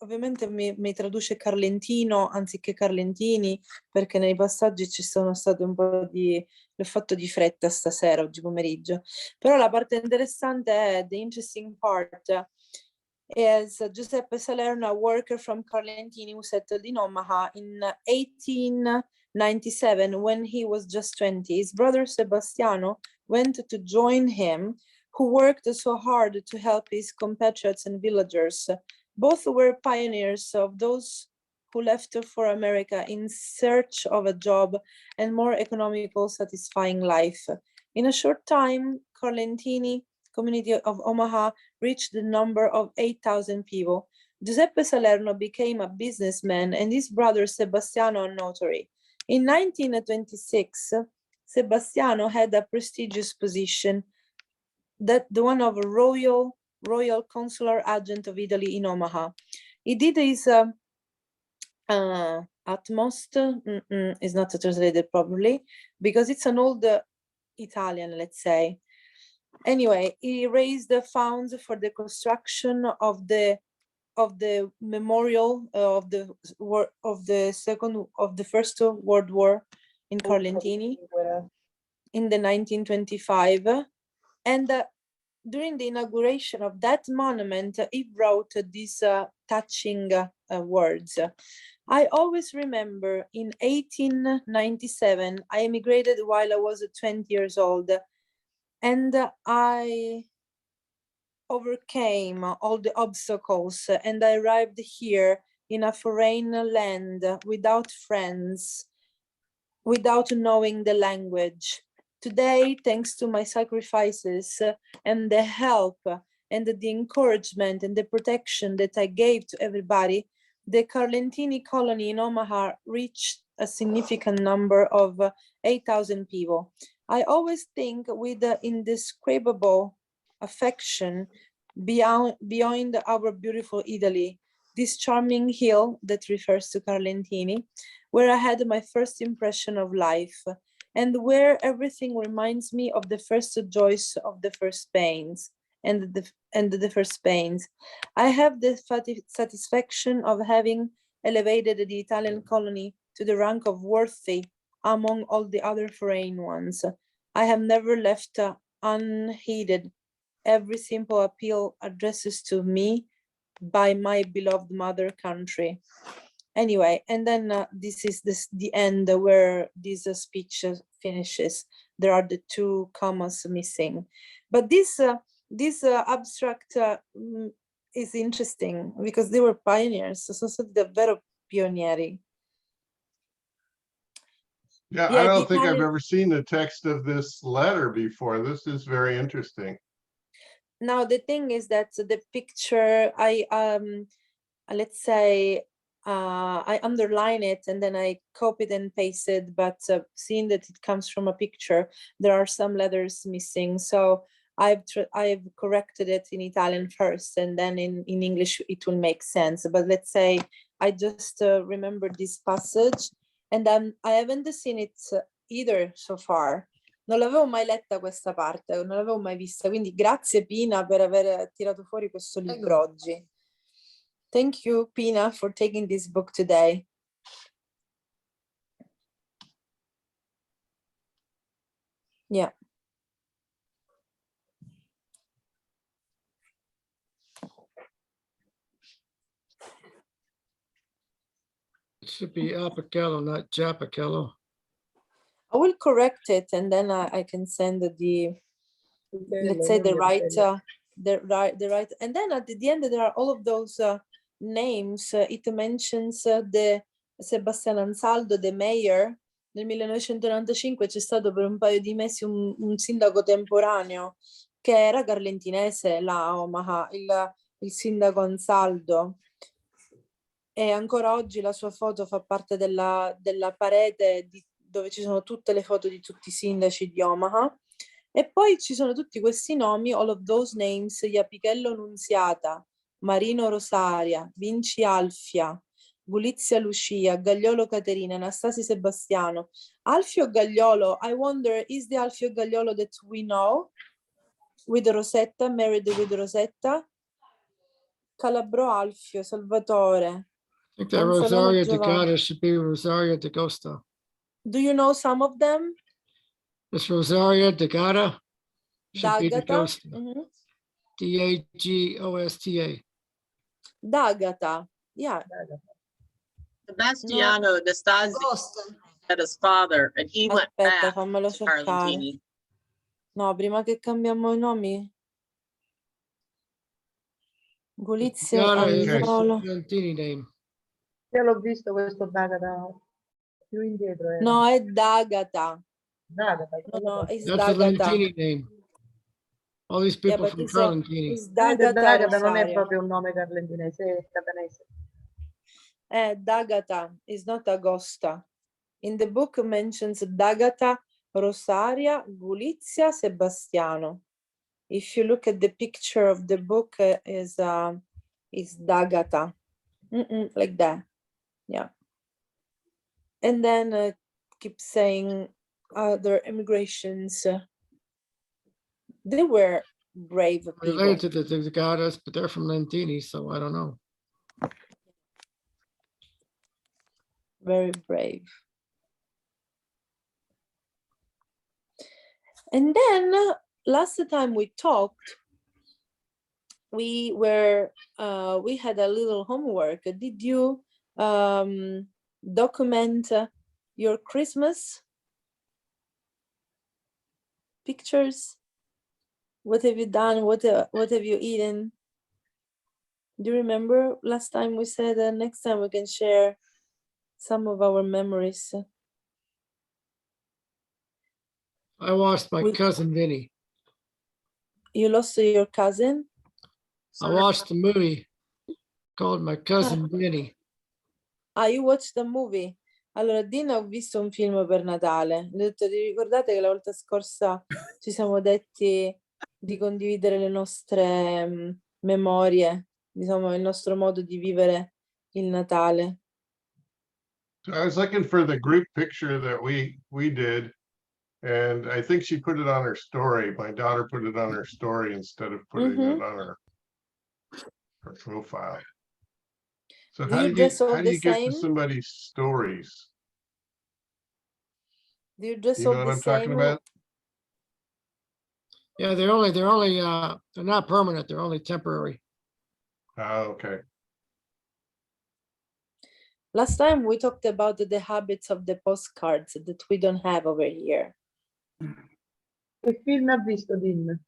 Ovviamente mi traduce Carlentino anziché Carlentini, perché nei passaggi ci sono state un po' di... l'ho fatto di fretta stasera, oggi pomeriggio. Però la parte interessante è, the interesting part is Giuseppe Salerno, a worker from Carlentini who settled in Omaha in 1897 when he was just 20. His brother Sebastiano went to join him, who worked so hard to help his compatriots and villagers. Both were pioneers of those who left for America in search of a job and more economical, satisfying life. In a short time, Carlentini community of Omaha reached the number of 8,000 people. Giuseppe Salerno became a businessman and his brother Sebastiano a notary. In 1926, Sebastiano had a prestigious position, that the one of a royal consular agent of Italy in Omaha. He did his utmost, is not translated properly, because it's an old Italian, let's say. Anyway, he raised the funds for the construction of the memorial of the First World War in Carlentini in the 1925. And during the inauguration of that monument, he wrote these touching words. I always remember in 1897, I emigrated while I was 20 years old, and I overcame all the obstacles, and I arrived here in a foreign land without friends, without knowing the language. Today, thanks to my sacrifices and the help and the encouragement and the protection that I gave to everybody, the Carlentini colony in Omaha reached a significant number of 8,000 people. I always think with indescribable affection beyond our beautiful Italy, this charming hill that refers to Carlentini, where I had my first impression of life, and where everything reminds me of the first joys of the first pains and the first pains. I have the satisfaction of having elevated the Italian colony to the rank of worthy among all the other foreign ones. I have never left unheeded every simple appeal addresses to me by my beloved mother country. Anyway, and then this is the end where this speech finishes. There are the two commas missing, but this abstract is interesting because they were pioneers. Sono stati davvero pionieri. Yeah, I don't think I've ever seen the text of this letter before. This is very interesting. Now the thing is that the picture, let's say, I underline it and then I copied and pasted, but seeing that it comes from a picture, there are some letters missing. So I've corrected it in Italian first, and then in English it will make sense. But let's say I just remember this passage, and then I haven't seen it either so far. Non l'avevo mai letta questa parte, non l'avevo mai vista, quindi grazie Pina per aver tirato fuori questo libro oggi. Thank you, Pina, for taking this book today. Yeah. It should be Apichello, not Japichello. I will correct it and then I can send the, let's say the right, and then at the end there are all of those names. It mentions the Sebastian Ansaldo, the mayor. Nel 1995 c'è stato per un paio di mesi un sindaco temporaneo che era carlentinese, la Omaha, il sindaco Ansaldo. E ancora oggi la sua foto fa parte della parete dove ci sono tutte le foto di tutti i sindaci di Omaha. E poi ci sono tutti questi nomi, all of those names: Iapichello Nunziata, Marino Rosaria, Vinci Alfia, Gulizia Lucia, Gagliolo Caterina, Anastasi Sebastiano. Alfio Gagliolo, I wonder, is the Alfio Gagliolo that we know? With Rosetta, married with Rosetta. Calabro Alfio, Salvatore. I think that Rosaria D'Agata should be Rosaria D'Agosta. Do you know some of them? This Rosaria D'Agata should be D'Agata. D'Agosta. D'Agosta. D'Agata, yeah. Sebastiano D'Astasi had his father, and he went back fammelo to cercare. Carlentini. No, prima che cambiamo i nomi. Gulizia Angiolo. Name. Io l'ho visto questo D'Agata più indietro. No, è D'Agata. D'Agata. No, è That's a Lentini name. All these people from Carlentini. D'Agata non è proprio un nome carlentinese, è catanese. D'Agata is not Agosta. In the book mentions D'Agata, Rosaria, Gulizia, Sebastiano. If you look at the picture of the book, is D'Agata, like that, yeah. And then keep saying other immigrations. They were brave people. Related to the D'Agatas, but they're from Lentini, so I don't know. Very brave. And then last time we talked, we had a little homework. Did you document your Christmas pictures? What have you done? What have you eaten? Do you remember last time we said next time we can share some of our memories? I lost my cousin Vinny. You lost your cousin? I watched a movie called My Cousin Vinny. You watched the movie? Allora, Dina, ho visto un film per Natale. Le ho detto, vi ricordate che la volta scorsa ci siamo detti di condividere le nostre memorie, diciamo, il nostro modo di vivere il Natale? So I was looking for the group picture that we did, and I think she put it on her story. My daughter put it on her story instead of putting it on her profile. So how do you get to somebody's stories? Do you dress You know what I'm talking about? Yeah, they're not permanent. They're only temporary. Oh, okay. Last time we talked about the habits of the postcards that we don't have over here. Che film ha visto Din?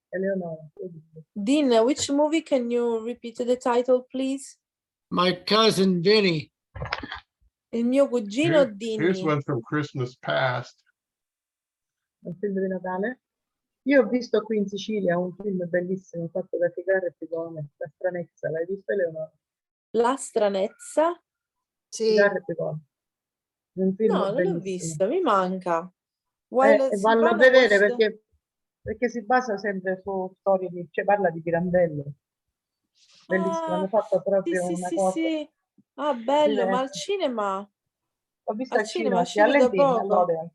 Eleonora. Din, which movie? Can you repeat the title, please? My Cousin Vinny. Il mio cugino Dinny. Here's one from Christmas Past. Un film di Natale. Io ho visto qui in Sicilia un film bellissimo fatto da Figaro e Picone, La stranezza. L'hai visto, Eleonora? La stranezza? Sì. Figaro e Picone. Un film no, non l'ho visto, mi manca. Vanno a vedere perché si basa sempre su storie cioè parla di Pirandello. Bellissimo, hanno fatto proprio una cosa. Sì. Ah, bello, ma al cinema? L'ho visto al cinema, sì, uscito a da Lentini, poco. all'Odeon.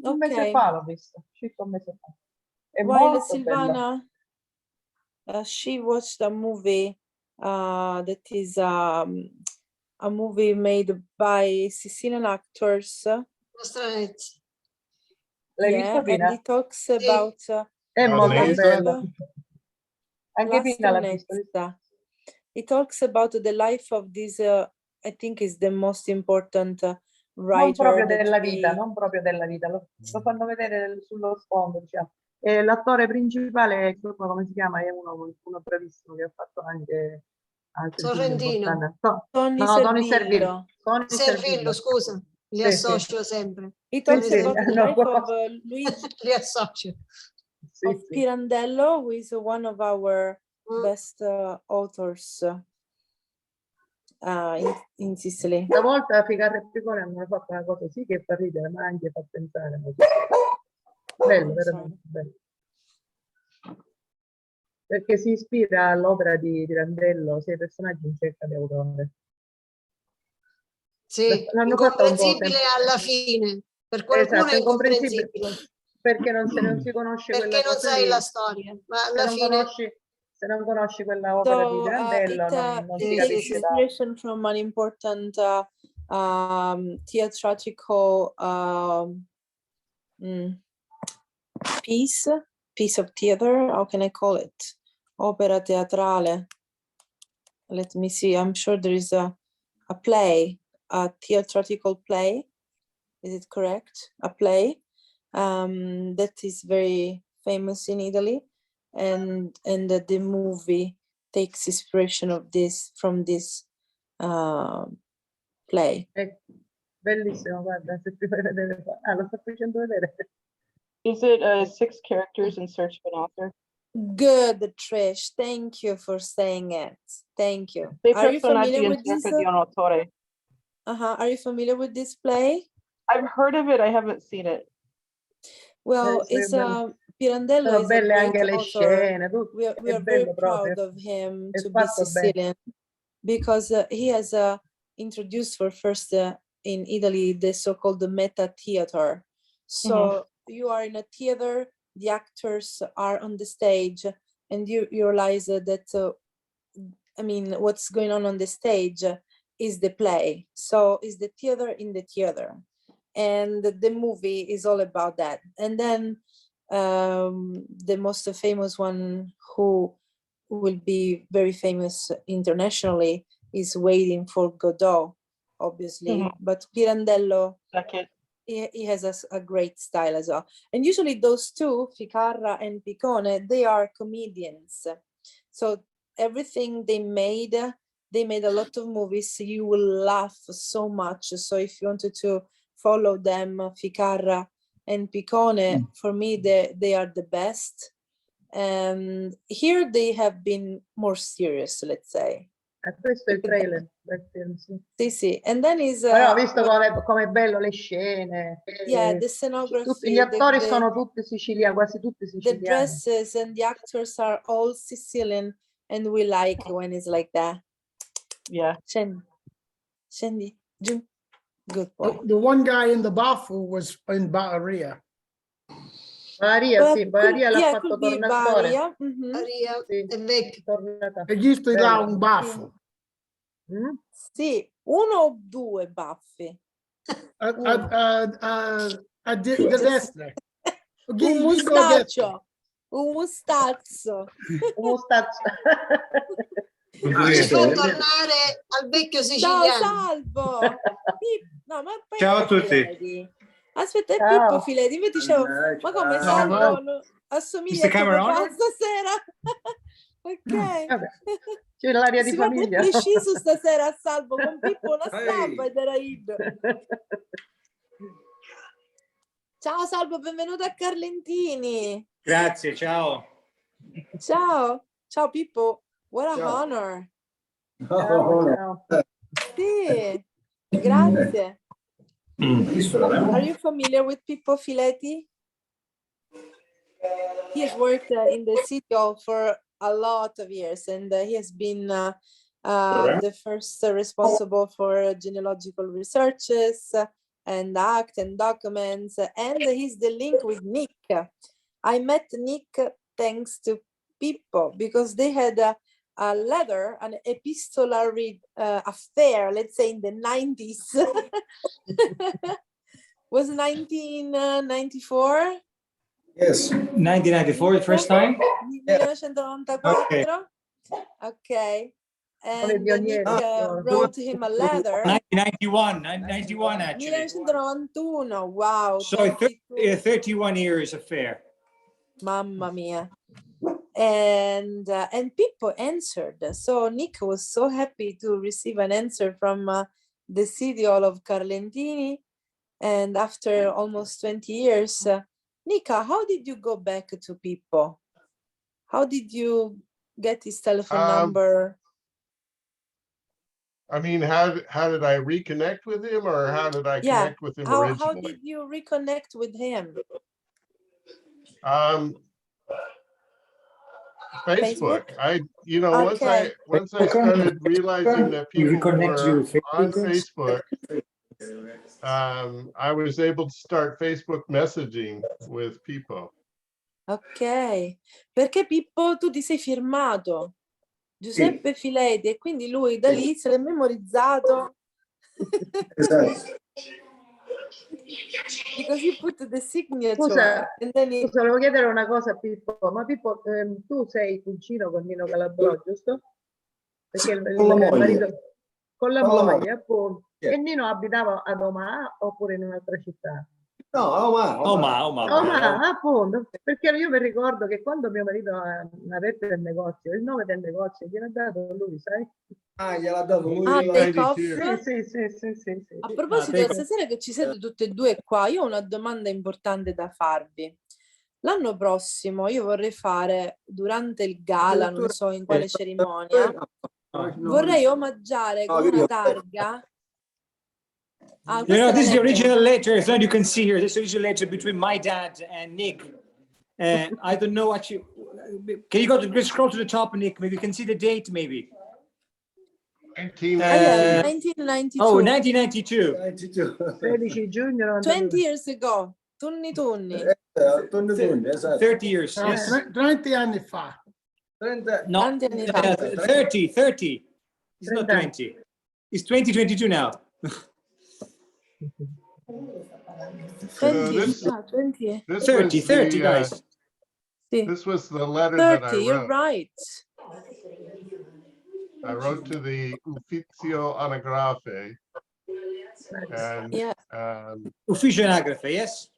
Un mese fa l'ho visto, uscito un mese fa. È While molto bello. Silvana, she watched a movie that is a movie made by Sicilian actors. La stranezza. L'hai visto, Pina? And it talks about è molto life. bello. Anche La Pina l'ha visto. stranezza. It talks about the life of this, I think is the most important Non proprio writer that della vita, we... non proprio della vita, lo fanno vedere sullo sfondo, diciamo. E l'attore principale è come si chiama? È uno bravissimo che ha fatto anche altri film Sorrentino. importanti. Tony No, Tony Servillo. Tony Servillo, scusa, li Sì, associo sempre. He Sì, talks sì, about the no, life of Luigi Li associo. sì, of sì. Pirandello, who is one of our best authors in Sicily. Stavolta Ficarra e Picone hanno fatto una cosa sì che fa ridere, ma anche fa pensare. Bello, veramente bello. Perché si ispira all'opera di Pirandello, 6 personaggi in cerca di autore. Sì, L'hanno fatto un po' incomprensibile alla fine. Per qualcuno esatto, è incomprensibile incomprensibile. perché non si conosce Perché quella non cosa sai lì. la storia, ma Se alla non fine... conosci, se non conosci quella opera di So Pirandello non si it takes capisce tanto. inspiration from an important theatrical piece of theater. How can I call it? Opera teatrale. Let me see. I'm sure there is a play, a theatrical play. Is it correct? A play that is very famous in Italy, and the movie takes inspiration of this from this play. Bellissimo, guarda, se ti fai vedere. Ah, lo sto facendo vedere. Is it 6 characters in search of an author? Good, Trish. Thank you for saying it. Thank you. Sei Are you personaggi familiar in with this? cerca di un autore. Are you familiar with this play? I've heard of it, I haven't seen it. Well, it's Pirandello Sono is a belle great anche le author. scene, We è are very bello proud proprio. of him È to be fatto bene. Sicilian, because he has introduced for first in Italy the so-called meta theater. So you are in a theater, the actors are on the stage, and you realize that I mean, what's going on the stage is the play. So is the theater in the theater, and the movie is all about that. And then the most famous one, who will be very famous internationally, is Waiting for Godot, obviously. But Pirandello, he has a great style as well. And usually those two, Ficarra and Picone, they are comedians. So everything they made a lot of movies. You will laugh so much. So if you wanted to follow them, Ficarra and Picone, for me, they are the best. And here they have been more serious, let's say. Questo è il trailer del film, sì. Sì. And then is però ho visto come è bello le scene. Yeah, the scenography. Gli attori sono tutti siciliani, quasi tutti siciliani. The dresses and the actors are all Sicilian, and we like when it's like that. Yeah. Scendi, giù. Good boy. The one guy in the baffle was in Bahia. Bahia, sì, Bahia l'ha fatto tornatore. Bahia Sì, è vecchio. E gli stai là un baffo. Sì, uno o due baffi. A destra. Un mustaccio. Un mustazzo. Un mustazzo. Ci fa tornare al vecchio siciliano. Ciao Salvo. No, ma ciao a tutti. Aspetta, è Pippo Fileti. Io dicevo, ma come Salvo assomiglia a tuo papà stasera? Ok. C'è l'aria di famiglia. Si va preciso stasera a Salvo, con Pippo una stampa ed era in. Ciao Salvo, benvenuto a Carlentini. Grazie, ciao. Ciao Pippo, what a honor. Ciao. Sì, grazie. Are you familiar with Pippo Fileti? He has worked in the City Hall for a lot of years, and he has been the first responsible for genealogical researches and act and documents, and he's the link with Nick. I met Nick thanks to Pippo, because they had a letter, an epistolary affair, let's say in the 90s. Was 1994? Yes, 1994, the first time? 1994? Okay. Ok. and Nick wrote him a letter. 1991 actually. 1991, wow. So 31 years affair. Mamma mia. And Pippo answered. So Nick was so happy to receive an answer from the City Hall of Carlentini. And after almost 20 years, Nika, how did you go back to Pippo? How did you get his telephone number? I mean, how did I reconnect with him, or how did I connect with him originally? How did you reconnect with him? Facebook. Once I started realizing that people were on Facebook, I was able to start Facebook messaging with Pippo. Ok, perché Pippo tu ti sei firmato Giuseppe Fileti e quindi lui da lì se l'è memorizzato. Esatto. Because you put the signature. Scusa, and then it... volevo chiedere una cosa a Pippo, ma Pippo, tu sei cugino con Nino Calabrò, giusto? Perché il marito con la moglie, appunto. E Nino abitava ad Omaha oppure in un'altra città? No, Omaha, appunto, perché io mi ricordo che quando mio marito ha aperto il negozio, il nome del negozio gliel'ha dato lui, sai? Gliel'ha dato lui. Sì. A proposito, stasera che ci siete tutte e due qua, io ho una domanda importante da farvi. L'anno prossimo io vorrei fare, durante il gala, non so in quale cerimonia, vorrei omaggiare con una targa. This is the original letter, so you can see here, this is the original letter between my dad and Nick. I don't know what you, can you scroll to the top, Nick? Maybe you can see the date, maybe. 1992. Oh, 1992. 16 giugno. 20 years ago. Tunni. 30 years. No, Yes. 30 anni fa. 30. It's not 20. It's 2022 now. 20, 30, guys. This was the letter that I 30, wrote. you're right. I wrote to the Ufficio Anagrafe. And, Ufficio Anagrafe, yes.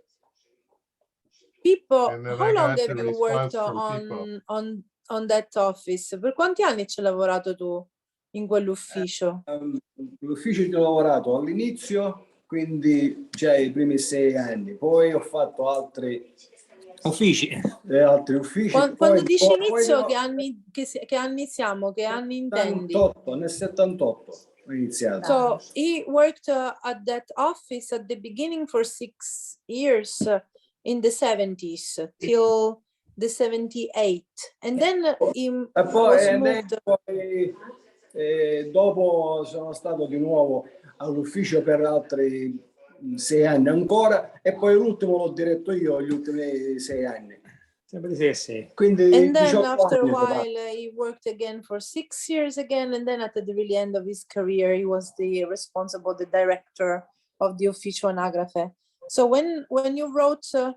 Pippo, how long have you worked on that office? Per quanti anni ci hai lavorato tu in quell'ufficio? L'ufficio ci ho lavorato all'inizio, quindi i primi 6 anni, poi ho fatto altri uffici. Quando dici inizio, che anni siamo? Che anni intendi? Nel 78 ho iniziato. So he worked at that office at the beginning for 6 years in the 70s till the 78, and then he was moved. Dopo sono stato di nuovo all'ufficio per altri 6 anni ancora, e poi l'ultimo l'ho diretto io gli ultimi 6 anni. Quindi, and then after a while he worked again for 6 years again, and then at the really end of his career he was the director of the Ufficio Anagrafe. So when you wrote to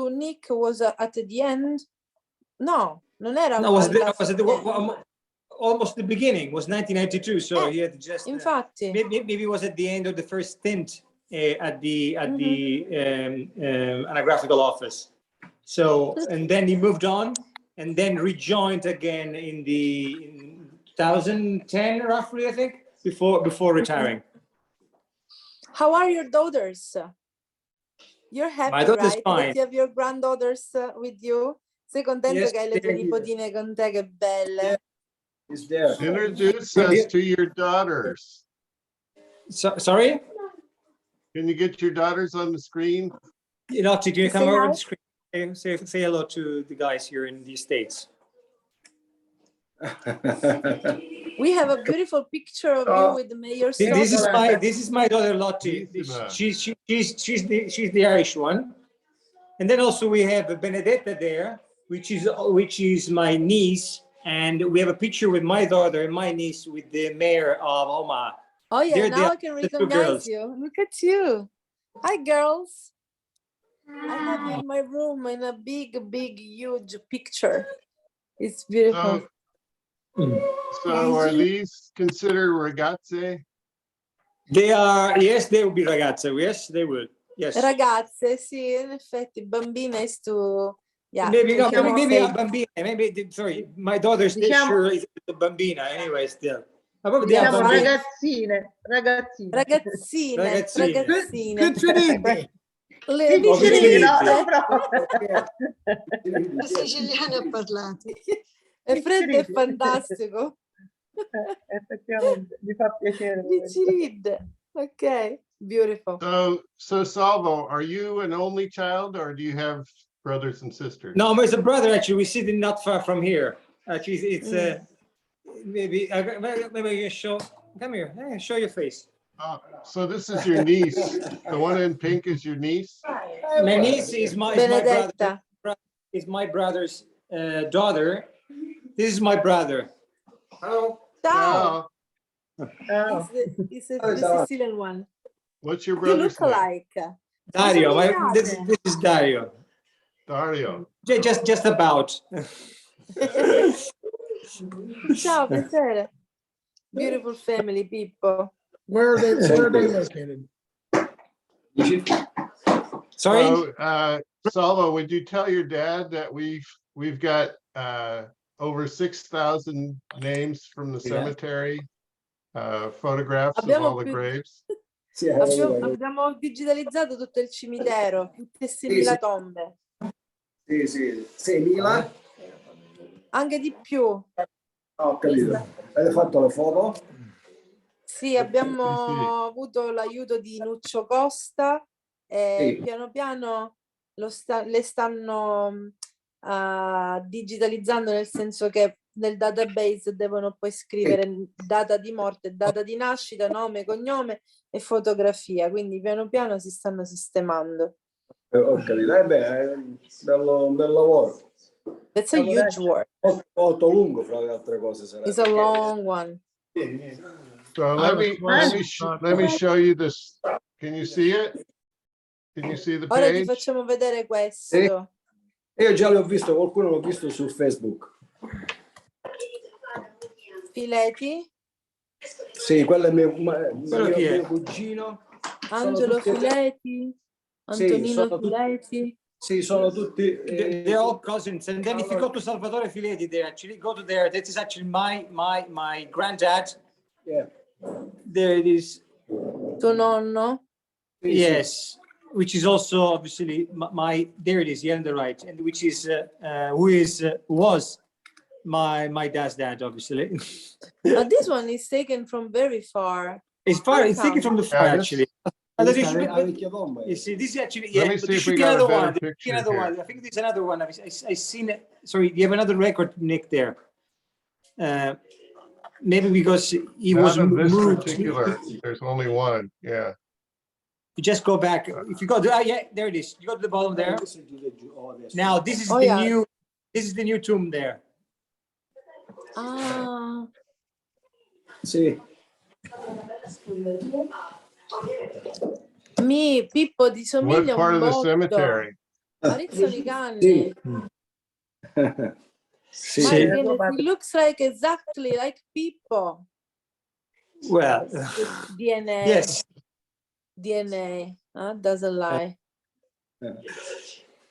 Nick, was at the end? No, non era. No, was almost the beginning, was 1992, so he had just infatti maybe it was at the end of the first stint at the anagraphical office. So, and then he moved on and then rejoined again in 2010 roughly, I think, before retiring. How are your daughters? You're happy, My daughter's right? fine. That you have your granddaughters with you? Sei contento Yes, che hai le tue nipotine con te, che belle? Introduce us to your daughters. Sorry? Can you get your daughters on the screen? Lotte, can you come over the screen? Say hello to the guys here in the States. We have a beautiful picture of you with the mayor's daughter. This is my daughter Lotte. She's the Irish one, and then also we have Benedetta there, which is my niece, and we have a picture with my daughter and my niece with the mayor of Omaha. Oh yeah, now I can recognize you. Look at you. Hi girls. I have you in my room in a big, huge picture. It's beautiful. So are these considered ragazze? They are, yes, they will be ragazze. Yes, they will. Yes. Ragazze, sì, in effetti, bambina is to, yeah. Maybe we no, cannot maybe say- a bambina. Maybe sorry, my daughter still Diciamo- sure is a bambina anyway. Still, ma proprio Yeah, Diciamo bambine. ragazzine, ragazzine. Ragazzine, Ragazzine. ragazzine. Picciriddi. Le Picciriddi, no, picciridde. proprio. Il siciliano ha parlato. E Fred è fantastico. Effettivamente, mi fa piacere. Picciridde. Ok, beautiful. So Salvo, are you an only child or do you have brothers and sisters? No, there's a brother actually. We sit not far from here. Actually, it's maybe maybe you show. Come here. Hey, show your face. So this is your niece. The one in pink is your niece? My niece is my Benedetta. brother. Is my brother's daughter. This is my brother. Hello. Ciao. Oh. It's the Sicilian one. What's your You brother's look name? alike. Dario. Sono This is Dario. Dario. Just about. Ciao, piacere. Beautiful family, Pippo. Where are they located? Sorry. So, Salvo, would you tell your dad that we've got over 6,000 names from the cemetery, photographs of all the graves? Abbiamo digitalizzato tutto il cimitero, tutte 6.000 tombe. Sì, 6.000? Anche di più. Ho capito. Avete fatto le foto? Sì, abbiamo avuto l'aiuto di Nuccio Costa e piano piano le stanno digitalizzando, nel senso che nel database devono poi scrivere data di morte, data di nascita, nome, cognome e fotografia, quindi piano piano si stanno sistemando. Ho capito. È un bel lavoro. It's a huge work. Molto lungo, fra le altre cose. It's a long one. So let me show you this. Can you see it? Can you see the Ora ti page? facciamo vedere questo. Io già l'ho visto, qualcuno l'ho visto su Facebook. Fileti? Sì, quello è mio cugino. Angelo Fileti? Antonino Fileti? Sì, sono tutti. They're all cousins, and then if you go to Salvatore Fileti, they actually go to there. That is actually my granddad. Yeah. There it is. Tuo nonno? Yes, which is also obviously my. There it is, here on the right, and which is was my dad's dad, obviously. But this one is taken from very far. It's taken from the far, actually. You see, this is actually, Let me see if we be got a another better one. picture Another here. one. I think there's another one. I seen it. Sorry, you have another record, Nick, there. Maybe because he was Not of this moved. particular. There's only one. Yeah. You just go back. If you go to, yeah, there it is. You go to the bottom there. Now this is new. This is the new tomb there. Ah. Sì. Pippo ti somiglia What part un of the botto. cemetery? Marizzano i canni. Sì. My goodness, he looks like exactly like Pippo. Well, DNA. yes. DNA, doesn't lie.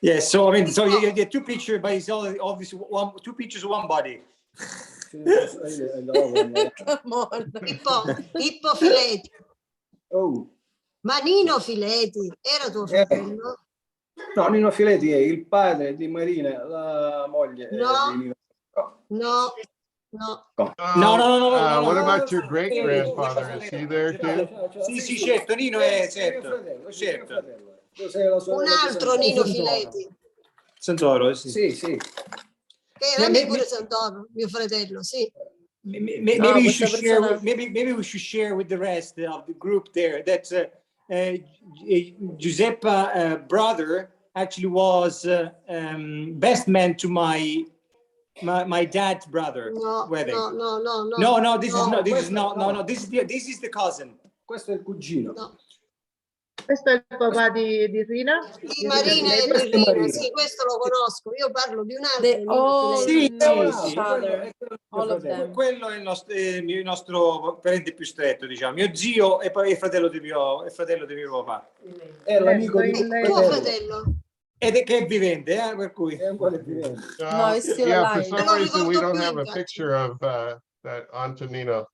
Yes. So I mean, so you get two pictures, but it's all obviously two pictures, one body. Come on. Pippo Fileti. Oh. Ma Nino Fileti era tuo fratello? No, Nino Fileti è il padre di Marina, la moglie di Nino. No. No. What about your great grandfather? Is he there too? Sì, certo, Nino è certo. Un altro Nino Fileti. Santoro, sì. Sì. Che era pure Santoro, mio fratello, sì. Maybe we should share. Maybe we should share with the rest of the group there that Giuseppe brother actually was best man to my dad's brother wedding. No. This is not. This is the cousin. Questo è il cugino. No. Questo è il papà di Rina? Di Marina e di Rina, sì, questo lo conosco. Io parlo di un altro. They all Sì, know sì, each other, all of them. quello è il nostro parente più stretto, diciamo. Mio zio e poi il fratello di mio papà. È l'amico di Il tuo fratello? Ed è che è vivente, per cui Yeah, No, he's still yeah, for alive. some Non lo reason we ricordo don't più, have a infatti. picture of that Antonino.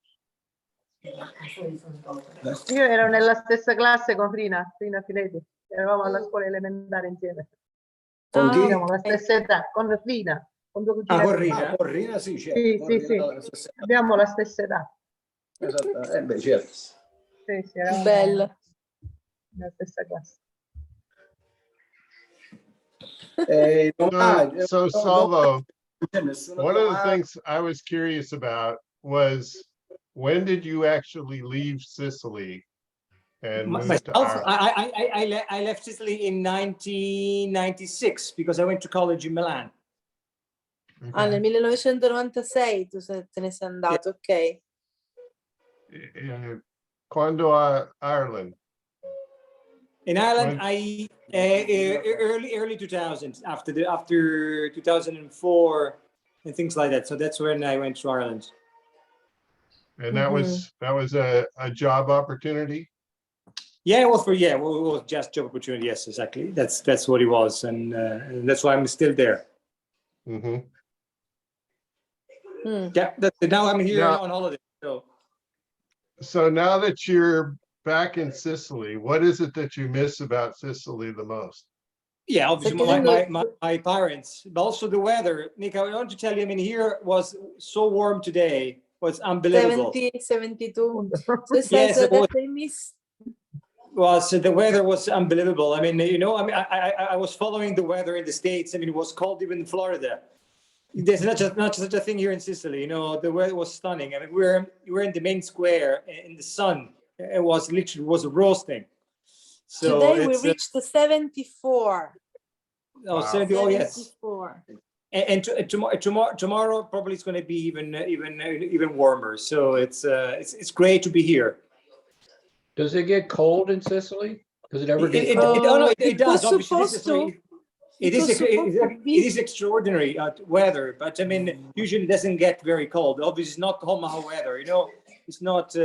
Io ero nella stessa classe con Rina Fileti. Eravamo alla scuola elementare insieme. Con chi? Abbiamo la stessa età, con Rina. Con tua cugina con Rina. Rina. Con Rina, sì, certo. Sì, Con sì, Rina sì. alla stessa età. Abbiamo la stessa età. Esatto. Beh, certo. Sì, sì, eravamo Bello. nella stessa classe. So Salvo, one of the things I was curious about was when did you actually leave Sicily and move to Myself, Ireland? I left Sicily in 1996 because I went to college in Milan. Ah, nel 1996 tu te ne sei andato, ok. Quando a Ireland? In Ireland, early 2000s, after 2004 and things like that. So that's when I went to Ireland. And that was a job opportunity? Yeah, it was it was just job opportunity. Yes, exactly. That's what it was, and that's why I'm still there. Mm-hmm. Yeah, now I'm here on holiday. So now that you're back in Sicily, what is it that you miss about Sicily the most? Yeah, obviously my parents, but also the weather. Nick, I want to tell you, I mean, here was so warm today. Was unbelievable. 72. So it says Yes, that they miss. Well, so the weather was unbelievable. I mean, you know, I mean, I was following the weather in the States. I mean, it was cold even in Florida. There's not such a thing here in Sicily. You know, the weather was stunning. I mean, we're in the main square in the sun. It was roasting. So today we reached the 74. Oh, wow. 70, oh yes. 74. And tomorrow probably it's going to be even warmer. So it's great to be here. Does it get cold in Sicily? Does it ever get It does. Obviously, it is extraordinary weather, but I mean, usually it doesn't get very cold. Obviously, it's not Omaha weather. You know, it's not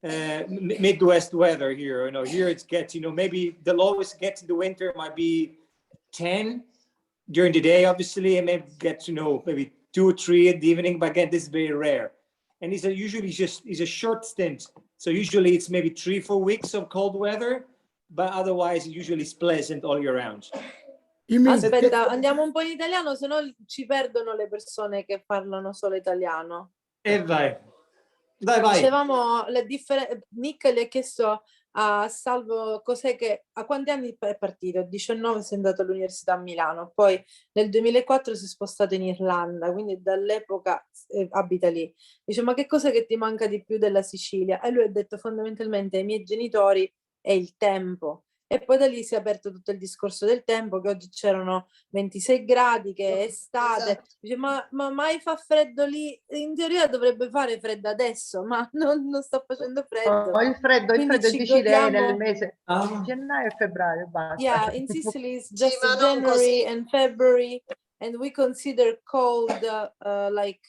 Midwest weather here. You know, here it gets. You know, maybe the lowest gets in the winter might be 10 during the day. Obviously, and maybe gets maybe 2 or 3 in the evening. But again, this is very rare. And it's usually it's a short stint. So usually it's maybe 3-4 weeks of cold weather, but otherwise usually it's pleasant all year round. Aspetta, andiamo un po' in italiano, se no ci perdono le persone che parlano solo italiano. Vai. Dicevamo Nick gli ha chiesto a Salvo a quanti anni è partito? A 19 si è andato all'università a Milano, poi nel 2004 si è spostato in Irlanda, quindi dall'epoca abita lì. Dice, ma che cosa che ti manca di più della Sicilia? E lui ha detto fondamentalmente ai miei genitori è il tempo. E poi da lì si è aperto tutto il discorso del tempo, che oggi c'erano 26 gradi, che è estate. Esatto. Dice, ma mai fa freddo lì? In teoria dovrebbe fare freddo adesso, ma non sta facendo freddo. Il freddo in Sicilia è nel mese di gennaio e febbraio, basta. Yeah, in Sicily it's just January and February, and we consider cold like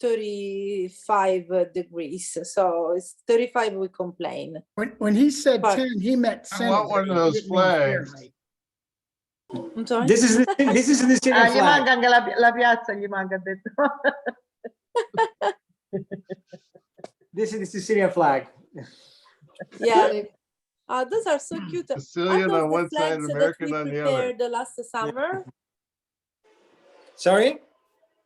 35 degrees. So it's 35 we complain. When he said 10, he meant I want one of those flags. I'm sorry? This is the Sicilian Gli flag. manca anche la piazza, gli manca, ha detto. This is the Sicilian flag. Yeah. Those are so cute. Sicilian on one side, American on the other. The last summer. Sorry?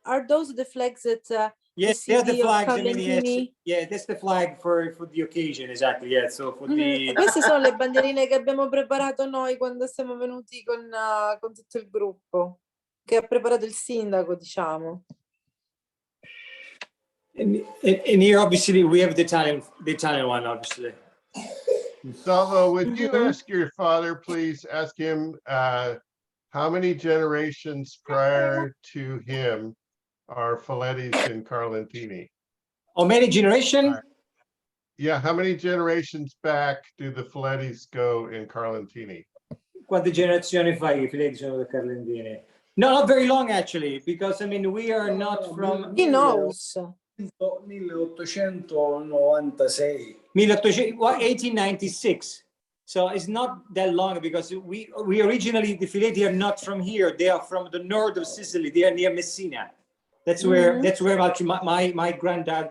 Are those the flags that Yes, they're the flags. I mean, Carlentini? yeah, that's the flag for the occasion, exactly. Yeah, so for the. Queste sono le bandierine che abbiamo preparato noi quando siamo venuti con tutto il gruppo, che ha preparato il sindaco, diciamo. And here, obviously, we have the Italian one, obviously. Salvo, would you ask your father, please, ask him how many generations prior to him are Filettis and Carlentini? How many generations? Yeah, how many generations back do the Filettis go in Carlentini? Quante generazioni fa che i Filetti sono da Carlentini? No, not very long actually, because I mean we are not from. He knows. 1896. 1896. So it's not that long because we originally, the Filetti are not from here. They are from the north of Sicily. They are near Messina. That's where my granddad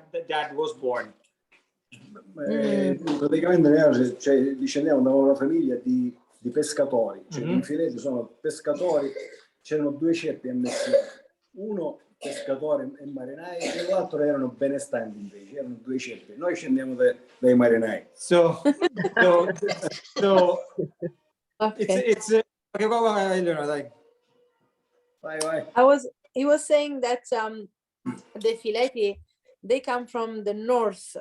was born. Praticamente cioè, discendiamo da una famiglia di pescatori, cioè i Filetti sono pescatori, c'erano due ceppi a Messina, uno pescatore e marinai e l'altro erano benestanti invece, erano due ceppi, noi scendiamo dai marinai. So Okay. it's okay, vai. He was saying that the Filetti, they come from the north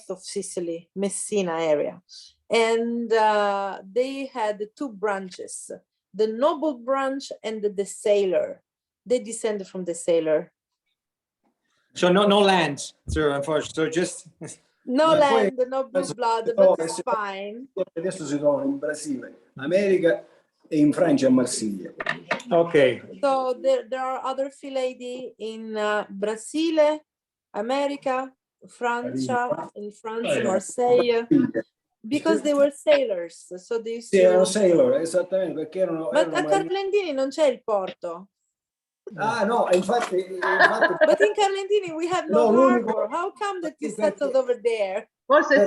of Sicily, Messina area, and they had two branches, the noble branch and the sailor. They descended from the sailor. So no land, so unfortunately, so just no land, no blue blood, but it's fine. Adesso si trovano in Brasile, America e in Francia a Marsiglia. Okay. So there are other Filetti in Brasile, America, Francia, in France, Marseille, because they were sailors. So they used Sì, erano to... sailor, esattamente, perché erano But a Carlentini non c'è il porto. Ah no, infatti But in Carlentini we have no harbor. How come that you settled over there? Forse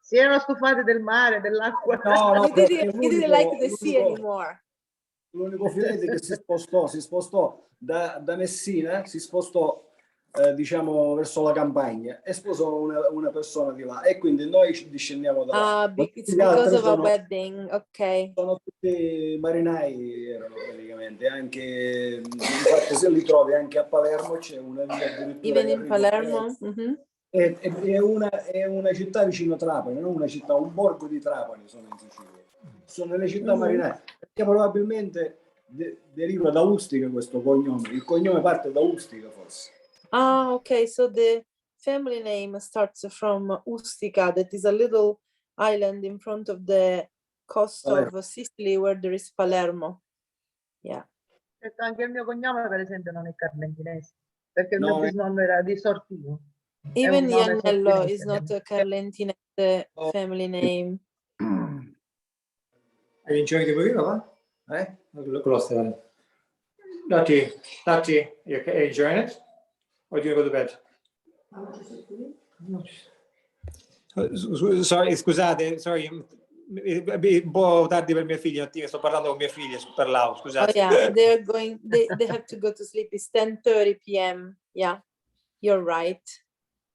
si erano stufati del mare, dell'acqua. No, You didn't like the sea anymore. L'unico Filetti che si spostò da Messina, si spostò diciamo verso la campagna e sposò una persona di là e quindi noi discendiamo da là. It's because of a wedding, ok. Sono tutti marinai, erano praticamente, anche infatti se li trovi anche a Palermo c'è una via addirittura. Even in Palermo? È una città vicino Trapani, non una città, un borgo di Trapani sono in Sicilia. Sono le città marinai, perché probabilmente deriva da Ustica questo cognome. Il cognome parte da Ustica forse. Ah, okay. So the family name starts from Ustica, that is a little island in front of the coast of Sicily where there is Palermo. Yeah. Anche il mio cognome, per esempio, non è carlentinese, perché il mio bisnonno era di Sortino. Even Iannello is not a Carlentinese family name. Hai enjoyed the movie, va? Lottie, you enjoying it? Or do you go to bed? Sorry, scusate, sorry. Un po' tardi per mia figlia, sto parlando con mia figlia, parlavo, scusate. Oh yeah, they're going, they have to go to sleep. It's 10:30 p.m. Yeah, you're right.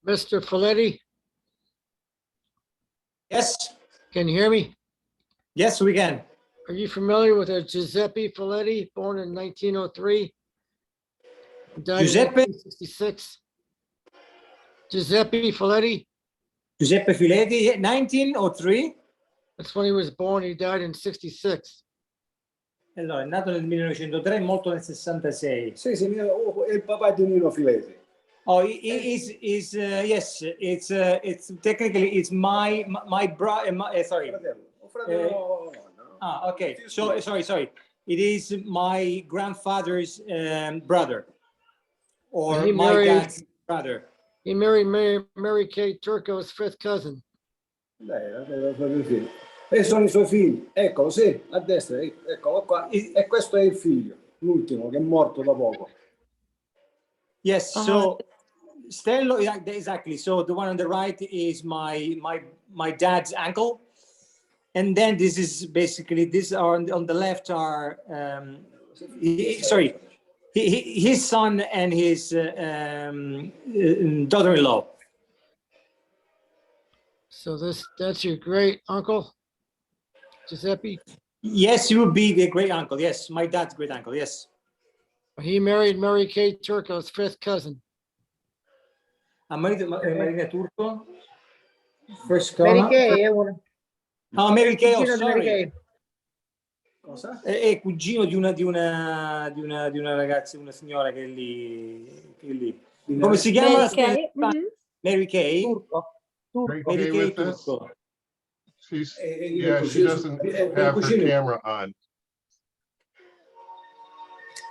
Mr. Filetti? Yes. Can you hear me? Yes, we can. Are you familiar with a Giuseppe Filetti, born in 1903? Died Giuseppe? in 1966. Giuseppe Filetti? Giuseppe Filetti, 1903? That's when he was born. He died in 66. Allora, è nato nel 1903 e morto nel 66. Sì, è il papà di Nino Filetti. Oh, yes, it's technically it's my brother. Sorry. Okay. So sorry. It is my grandfather's brother, or my dad's brother. He married Mary Kay Turco's fifth cousin. E sono i suoi figli, eccolo, sì, a destra, eccolo qua, e questo è il figlio, l'ultimo che è morto da poco. Yes, so Stello, exactly. So the one on the right is my dad's uncle, and then this is basically these are on the left are his son and his daughter-in-law. So that's your great uncle, Giuseppe? Yes, you would be the great uncle. Yes, my dad's great uncle. Yes. He married Mary Kay Turco's fifth cousin. Marina Turco. First Mary Kay è una. Oh, Mary Kay, oh, Mary sorry. Kay. Cosa? È cugino di una ragazza, una signora che è lì. Come si chiama? Mary Kay? Mary Kay? turco. Okay Mary Kay with this? turco. She's, io yeah, she così, doesn't è have her cucina. camera on.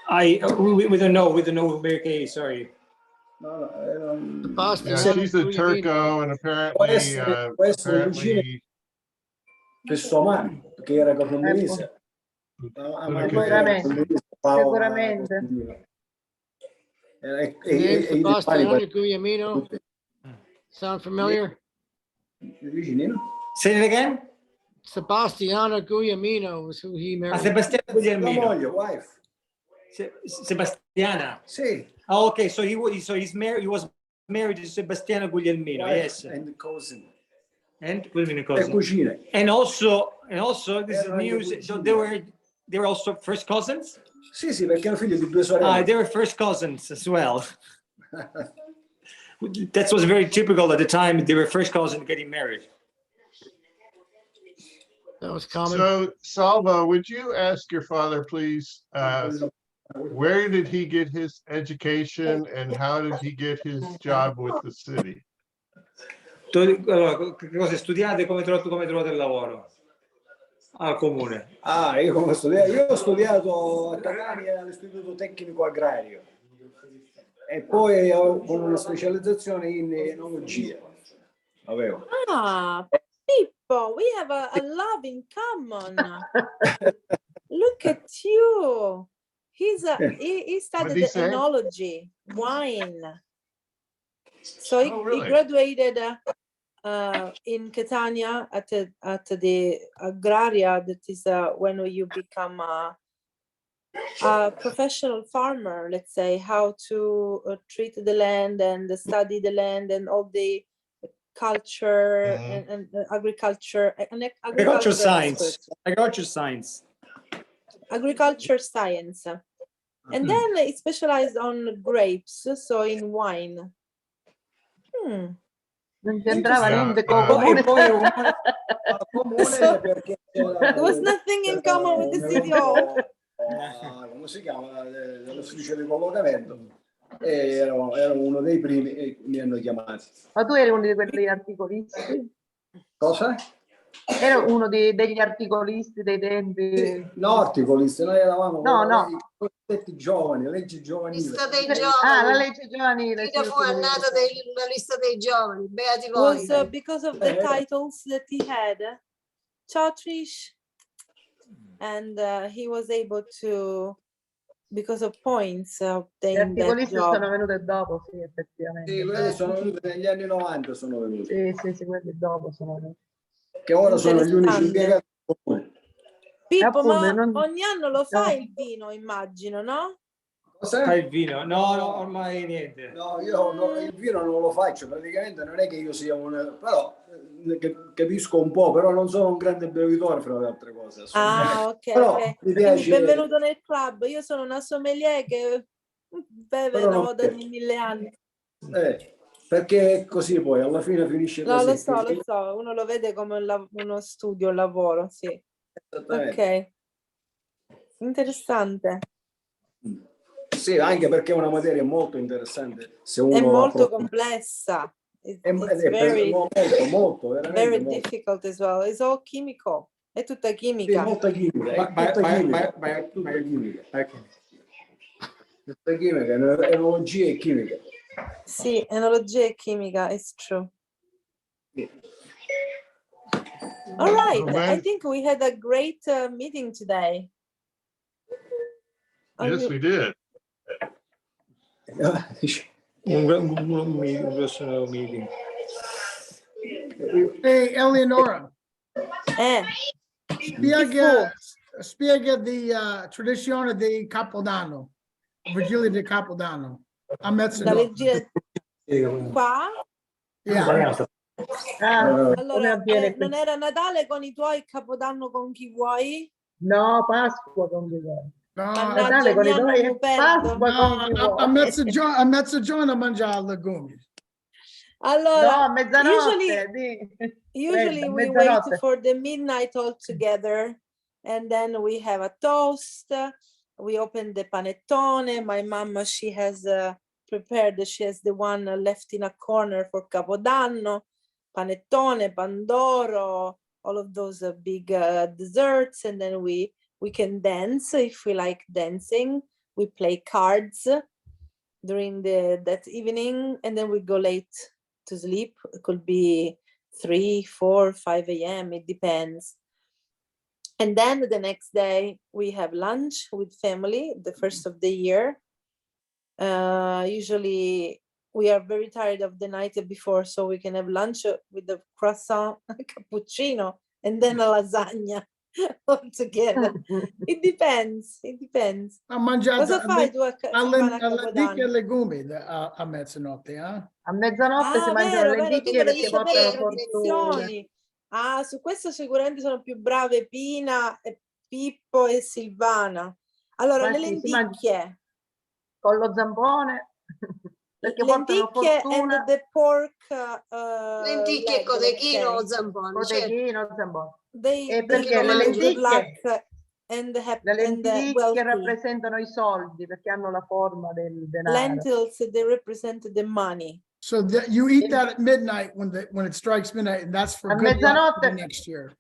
We don't know who Mary Kay is, sorry. No, no, Yeah, she's a Turco and può essere vicino apparently questo mare, che era capodanese. Sicuramente, sicuramente. Sebastiano Guglielmino. Sound familiar? Say it again? Sebastiano Guglielmino was who he married. Sebastiano Guglielmino. moglie, wife. Sebastiana. Sì. Oh, okay, so he was married to Sebastiano Guglielmino, Wife yes. and cousin. And what do you mean E cousin? cucina. And also this is news. So they were also first cousins? Sì, sì, perché erano figli di due sorelle. They were first cousins as well. That was very typical at the time. They were first cousins getting married. That was common. So, Salvo, would you ask your father, please, where did he get his education and how did he get his job with the city? Allora, che cosa studiate? Come trovate il lavoro? Al comune. Io come ho studiato? Io ho studiato a Catania all'Istituto Tecnico Agrario e poi con una specializzazione in enologia. Avevo. Pippo, we have a love in common. Look at you. He studied enology, wine. So he graduated in Catania at the agraria, that is when you become a professional farmer, let's say, how to treat the land and study the land and all the culture and agriculture and Agriculture science. Agriculture science. And then he specialized on grapes, so in wine. Non c'entrava niente con comune. There was nothing in common with the city hall. Come si chiama? L'ufficio di collocamento. Ero uno dei primi e mi hanno chiamato. Ma tu eri uno di quegli articolisti? Cosa? Ero uno degli articolisti dei tempi. No, articolisti, noi eravamo i cosiddetti giovani, legge giovanile. Lista dei giovani. La legge giovanile. Ida fu annata la lista dei giovani, beati voi. Was because of the titles that he had. Ciao Trish. And he was able to, because of points, obtain Gli articolisti that job. sono venuti dopo, sì, effettivamente. Sì, quelli sono venuti negli anni 90, sono venuti. Sì, quelli dopo sono venuti. Che ora sono gli unici impiegati del comune. Pippo, ma ogni anno lo fai il vino, immagino, no? Cos'è? Il vino? No, ormai niente. No, il vino non lo faccio, praticamente non è che io sia però capisco un po', però non sono un grande bevitore fra le altre cose. Ok, però ok. Mi piace... Benvenuto nel club, io sono una sommelier che beve da 1000 anni. Perché così poi alla fine finisce così. No, lo so, uno lo vede come uno studio, un lavoro, sì. Ok, interessante. Sì, anche perché è una materia molto interessante. Se uno è molto complessa. It's molto, very difficult as well. It's all chemical. È tutta chimica. Sì, molta chimica. Tutta chimica, enologia e chimica. Sì, enologia e chimica, it's true. All right, I think we had a great meeting today. Yes, we did. Un grosso meeting. Hey, Eleonora. Spiega di tradizione di Capodanno, Vigilia di Capodanno. A mezzanotte. Qua? Yeah. Allora, non era Natale con i tuoi, Capodanno con chi vuoi? No, Pasqua con chi vuoi. No, Natale con i tuoi, Pasqua con chi vuoi. A mezzogiorno a mangiare legumi. Allora, no, a mezzanotte. Usually we wait for the midnight all together, and then we have a toast. We open the panettone. My mama, she has prepared. She has the one left in a corner for Capodanno. panettone, pandoro, all of those big desserts, and then we can dance if we like dancing. We play cards during that evening, and then we go late to sleep. It could be 3, 4, 5 a.m. It depends. And then the next day we have lunch with family, the first of the year. Usually we are very tired of the night before, so we can have lunch with the croissant, cappuccino, and then a lasagna all together. It depends. It depends. Ha mangiato Cosa fai tu a Silvana a lenticchie e Capodanno? legumi a mezzanotte, eh? A mezzanotte si mangiano Vero, lenticchie quindi perché devi portano sapere le fortuna. tradizioni. Ah, su questo sicuramente sono più brave Pina, e Pippo e Silvana. Allora, le Infatti si mangia lenticchie. con lo zampone perché portano Lenticchie fortuna. and the pork Lenticchie, leg, cotechino let's o say. zamponi, certo. Cotechino, zampone. They E perché le bring you good luck lenticchie, and le lenticchie wealthy. rappresentano i soldi perché hanno la forma del denaro. Lentils, they represent the money. So that you eat that at midnight when it strikes midnight, and that's for A good luck for the mezzanotte. next year.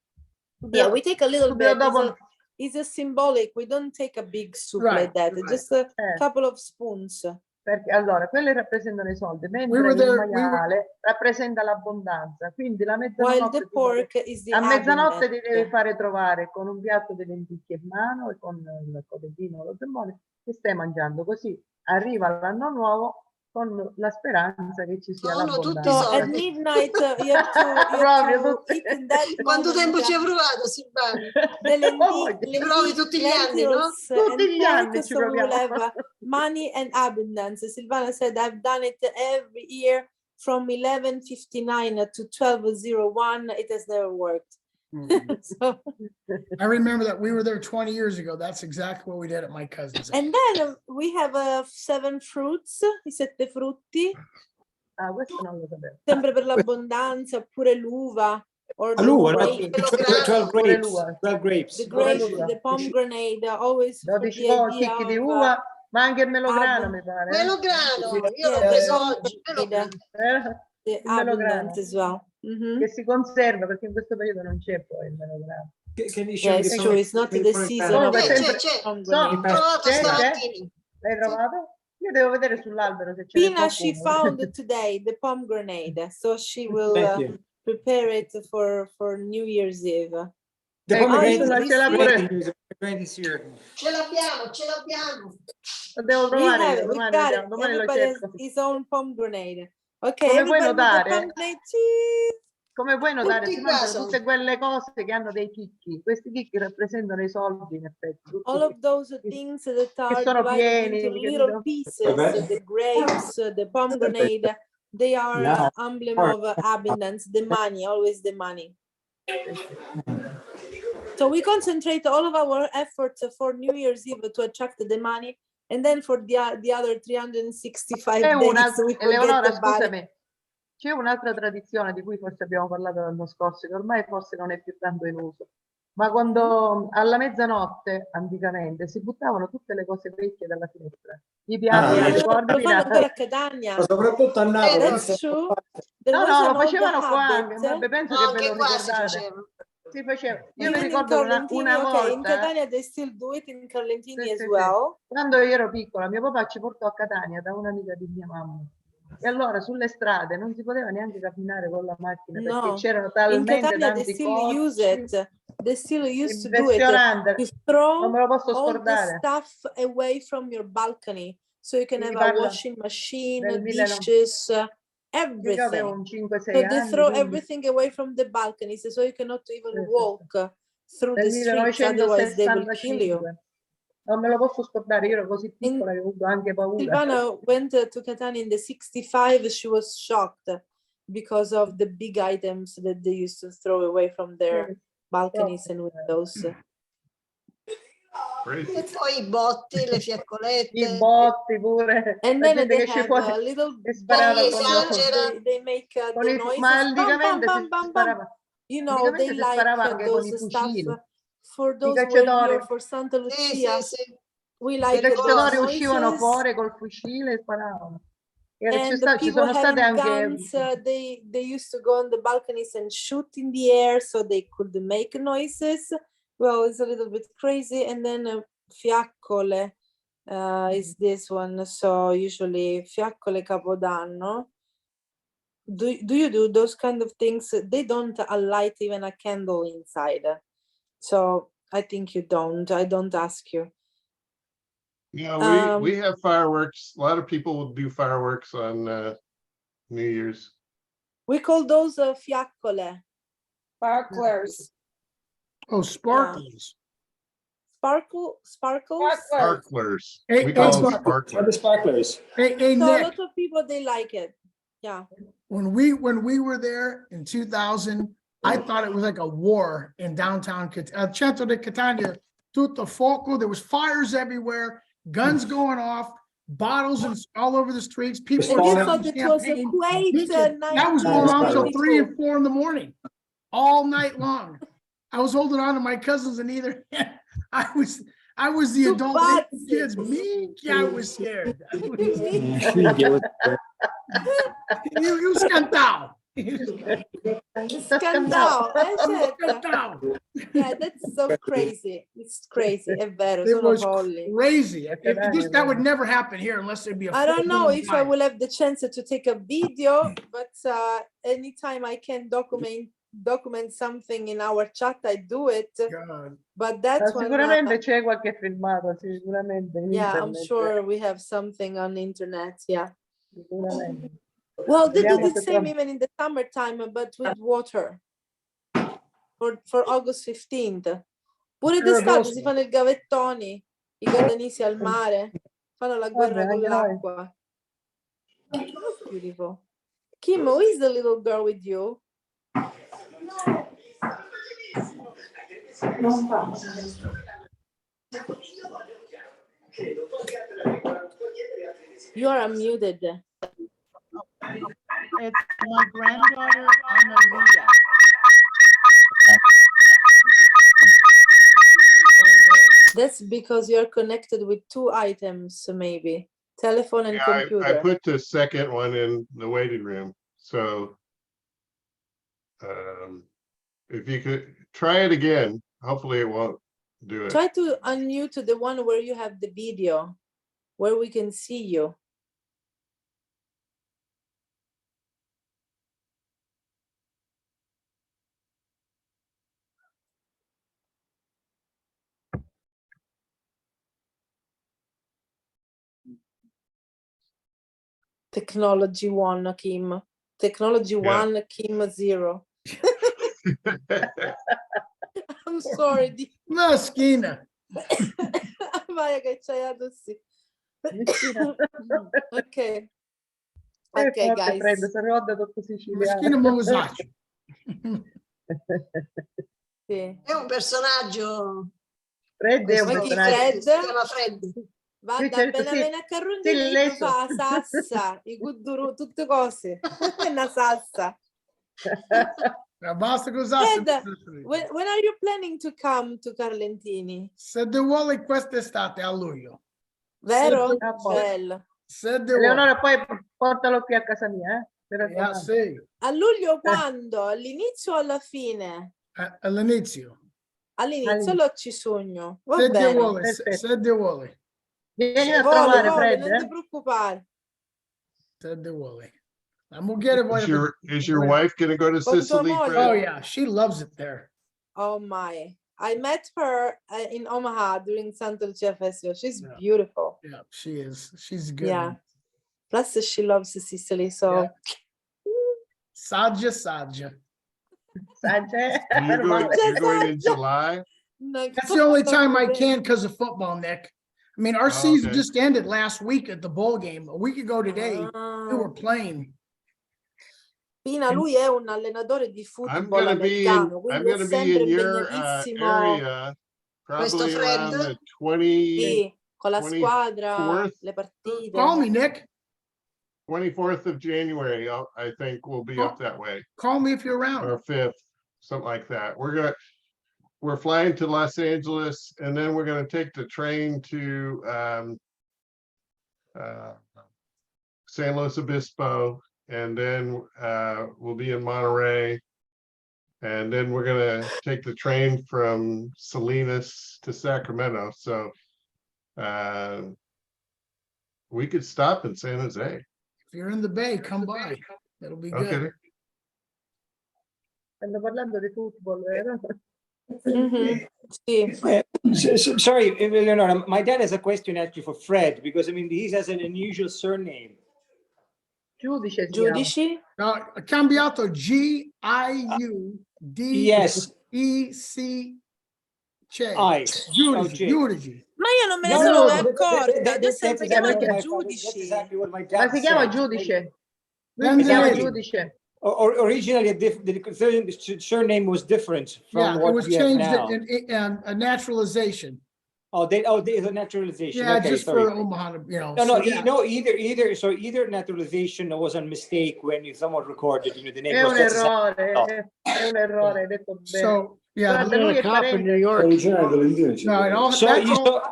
Yeah, we take a little Subito bit. dopo. It's a symbolic. We don't take a big soup Right, like that. right. Just a couple of spoons. Perché allora quelle rappresentano i soldi, mentre were il there- maiale rappresenta l'abbondanza. Quindi la While mezzanotte, the pork is the a mezzanotte abundance. ti devi fare trovare con un piatto di lenticchie in mano e con il cotechino o lo zampone che stai mangiando. Così arriva l'anno nuovo con la speranza che ci sia Sono tutti l'abbondanza. So at soldi. midnight you have Proprio to tutti. eat in that Quanto tempo moment ci hai provato, Silvano? the Ci provi tutti gli anni, no? lentils Tutti and gli anni pork, ci so we will proviamo. have money and abundance. Silvana said, I've done it every year from 11:59 to 12:01. It has never worked. So, I remember that we were there 20 years ago. That's exactly what we did at my cousin's. and then we have 7 fruits, i 7 frutti, Ah, questo non lo sapevo. sempre per l'abbondanza, oppure l'uva. Or the L'uva, no? grape, 12 Pure grapes. l'uva. 12 grapes. the grapes, l'uva. the pomegranate, always for 12 the idea chicchi di of uva, ma anche il melograno ab- mi pare. Melograno, io l'ho yeah, preso the oggi. pomegranate, the Il melograno abundant as well. Mhm. che si conserva perché in questo periodo non c'è poi il melograno. Can you show Yeah, me it's the true. It's not the for season of Comunque C'è, sempre c'è. pomegranate. L'ho trovato c'è? stamattina. L'hai trovato? Io devo vedere sull'albero se c'è Pina, she qualcuno. found today the pomegranate, so she will Thank you. prepare it for New Year's Eve. The Ecco, pomegranate ce l'ha you pure. the pomegranate is here. Ce l'abbiamo, ce l'abbiamo. Lo devo We trovare have io, it. We domani, got vediamo, it. domani lo Everybody has cerco. his own pomegranate. Okay, Come puoi everybody with the notare, pomegranate cheese. come puoi notare, Tutti si qua mangiano sono. tutte quelle cose che hanno dei chicchi. Questi chicchi rappresentano i soldi, in effetti. tutti All of those things that che are sono divided pieni, into capito? little pieces, the grapes, the pomegranate, they are No. emblem of abundance, the money, always the money. So we concentrate all of our efforts for New Year's Eve to attract the money, and then for the other 365 C'è days una, we Eleonora, forget about it. scusami, c'è un'altra tradizione di cui forse abbiamo parlato l'anno scorso, che ormai forse non è più tanto in uso, ma quando alla mezzanotte, anticamente, si buttavano tutte le cose vecchie dalla finestra. I piatti, ti ricordi? Lo fanno ancora Pina? a Catania. Ma soprattutto a Napoli. That's true. There No, was no, an lo old facevano qua anche, habit. ma penso No, che ve anche lo qua si ricordate. faceva. Si faceva. Io mi Even in ricordo Carlentini, una okay, in volta, Catania they still do it, in Carlentini sì, as sì, sì. well. Quando io ero piccola, mio papà ci portò a Catania da un'amica di mia mamma. E allora sulle strade non si poteva neanche camminare con la macchina perché No, c'erano in talmente Catania they tanti still use cocci. it. They still used to do it. Impressionante. You Non throw me lo posso all the scordare. stuff away from your balcony, so you can Si have a parla washing machine, del dishes, Io avevo everything. un 5-6 So they anni, throw quindi everything away from the balconies, so you cannot even sì, sì, sì. walk through Nel the streets, otherwise they will kill you. 1965. Non me lo posso scordare, io ero così piccola che ho avuto anche paura. Silvana went to Catania in the 65. She was shocked because of the big items that they used to throw away from their Sì, balconies and windows. E poi i botti, le fiaccolette. I botti pure, And la then gente they che esce have fuori a little e sparava Chi con esagera. they make con the i noises. ma Bam, bam, anticamente bam, si bam, bam. sparava, You know, they anticamente si like sparava anche con i those stuff fucili. for I those who were cacciatori, here for Santa Sì, Lucia. sì, sì. We i like those cacciatori uscivano noises. fuori col fucile e sparavano. And ci people sono state having anche guns, they used to go on the balconies and shoot in the air so they could make noises. Well, it's a little bit crazy. And then fiaccole is this one. So usually fiaccole Capodanno. Do you do those kind of things? They don't light even a candle inside. So I think you don't. I don't ask you. Yeah, we have fireworks. A lot of people will do fireworks on New Year's. We call those fiaccole. Sparklers. Oh, sparklers. Sparkles? Sparklers. Hey, We call them hey, sparklers. Sparklers. Hey, So a Nick, lot of people, they like it. Yeah. when we were there in 2000, I thought it was like a war in downtown Centro di Catania. Tutto fuoco. There was fires everywhere, guns going off, bottles and all over the streets. People And were you selling thought it was a champagne, Kuwait drinking. That was going on till 3 and 1992. 4 in the morning, all night long. I was holding on to my cousins in either hand. I was the adult. They were kids. Me, I was scared. You scandal. Scandal, certo. Yeah, that's so crazy. It's crazy, è vero, It sono was folli. crazy. That would never happen here unless there'd be a. I don't know full-blown if I fire. will have the chance to take a video, but anytime I can document something in our chat, I do it. God. But that's when, sicuramente c'è qualche filmato, sicuramente in yeah, I'm internet. sure we have something on the internet. Yeah. Sicuramente. Well, they do Vediamo the se same trovo. even in the summertime, but with water. For August 15th. Pure d'estate si fanno i gavettoni, i gadanisi al mare, fanno la guerra Vabbè, con anche noi. l'acqua. Beautiful. Kim, who is the little girl with you? You are unmuted. It's my granddaughter, Analia. That's because you're connected with two items, maybe. Telephone and Yeah, computer. I put the second one in the waiting room. So if you could try it again, hopefully it won't do it. Try to unmute the one where you have the video, where we can see you. Technology 1, Kim. Technology 1, Kim 0. I'm sorry. Maschina. Vai che c'hai addosso. Ok. Ok, guys. Fred, se roda tutto siciliano. Maschina Mosaccio. Sì. È un personaggio. Fred è un Ma chi, personaggio. Fred? Si chiama Fred. Vada certo, bene sì. bene a Carrondini, Sì, lei fa salsa, i gudduru, tutte cose. È una salsa. Basta così. Fred, when are you planning to come to Carlentini? Se de vuole quest'estate a luglio. Vero? posto. Bello. Se de vuole. Eleonora, poi portalo qui a casa mia, eh? Mi raccomando. Sì. A luglio quando? All'inizio o alla fine? All'inizio. All'inizio lo ci sogno. Va Se de bene. vuole, se de vuole. Vieni a Vuole, trovare vuole, Fred, non ti preoccupare. Se de vuole. La moglie vuole. Is your wife going to go to Con tua Sicily, moglie? Fred? Oh yeah, she loves it there. Oh my. I met her in Omaha during Santa Lucia Festival. She's beautiful. Yeah, she is. She's good. Yeah. Plus she loves Sicily, so. Yeah. Saggia, saggia. Saggia. You're going in July? That's the only time I can because of football, Nick. I mean, our season just ended last week at the bowl game. A week ago today, we were playing. Pina, lui è un allenatore di I'm football going to be americano, quindi è sempre in your impegnatissimo. area probably around the 20. Sì, con la 24th. squadra, le partite. Call me, Nick. 24th of January, I think we'll be up that way. Call me if you're around. Or 5th, something like that. We're flying to Los Angeles, and then we're going to take the train to San Luis Obispo, and then we'll be in Monterey. And then we're gonna take the train from Salinas to Sacramento. So we could stop in San Jose. If you're in the Bay, come by. It'll be Okay. good. Stanno parlando di football, vero? Sorry, Leonora, my dad has a question actually for Fred, because I mean, he has an unusual surname. Giudice. Giudici? No, ha cambiato G-I-U-D-E-C-C. Giudici. Ma io non me ne sono mai accorta, io ho sempre chiamato That's giudici. exactly what my Ma dad si chiama said. giudice. Lui si chiama giudice. Originally, the surname was different from Yeah, it what was we have changed now. in a naturalization. There's a naturalization. Yeah, Okay, just sorry. for Omaha, you know. No, so, no, yeah. either naturalization was a mistake when you somewhat recorded, the name È was un just errore, è un errore, hai detto bene. So, yeah, Guarda, lui è parente. New York. no, it all, So that's all,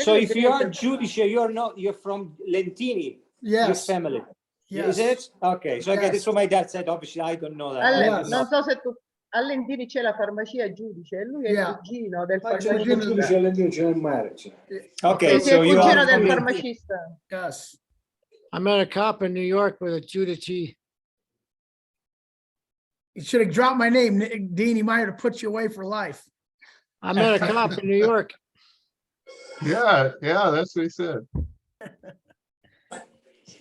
so if you are Giudice, you're from Lentini, your yes, family. yes. Is it? Okay, so I get it. Yes. So my dad said, obviously, I don't know that. Yes. Non so se tu a Lentini c'è la farmacia Giudice, e lui è il Yeah. cugino del Ma c'è il farmacista. giudice Lentini, c'è il mare. Okay, Sì, è so il you cugino are del from farmacista. Yes. I met a cop in New York with a Giudice. You should have dropped my name, Dean. He might have put you away for life. I met a cop in New York. Yeah, that's what he said.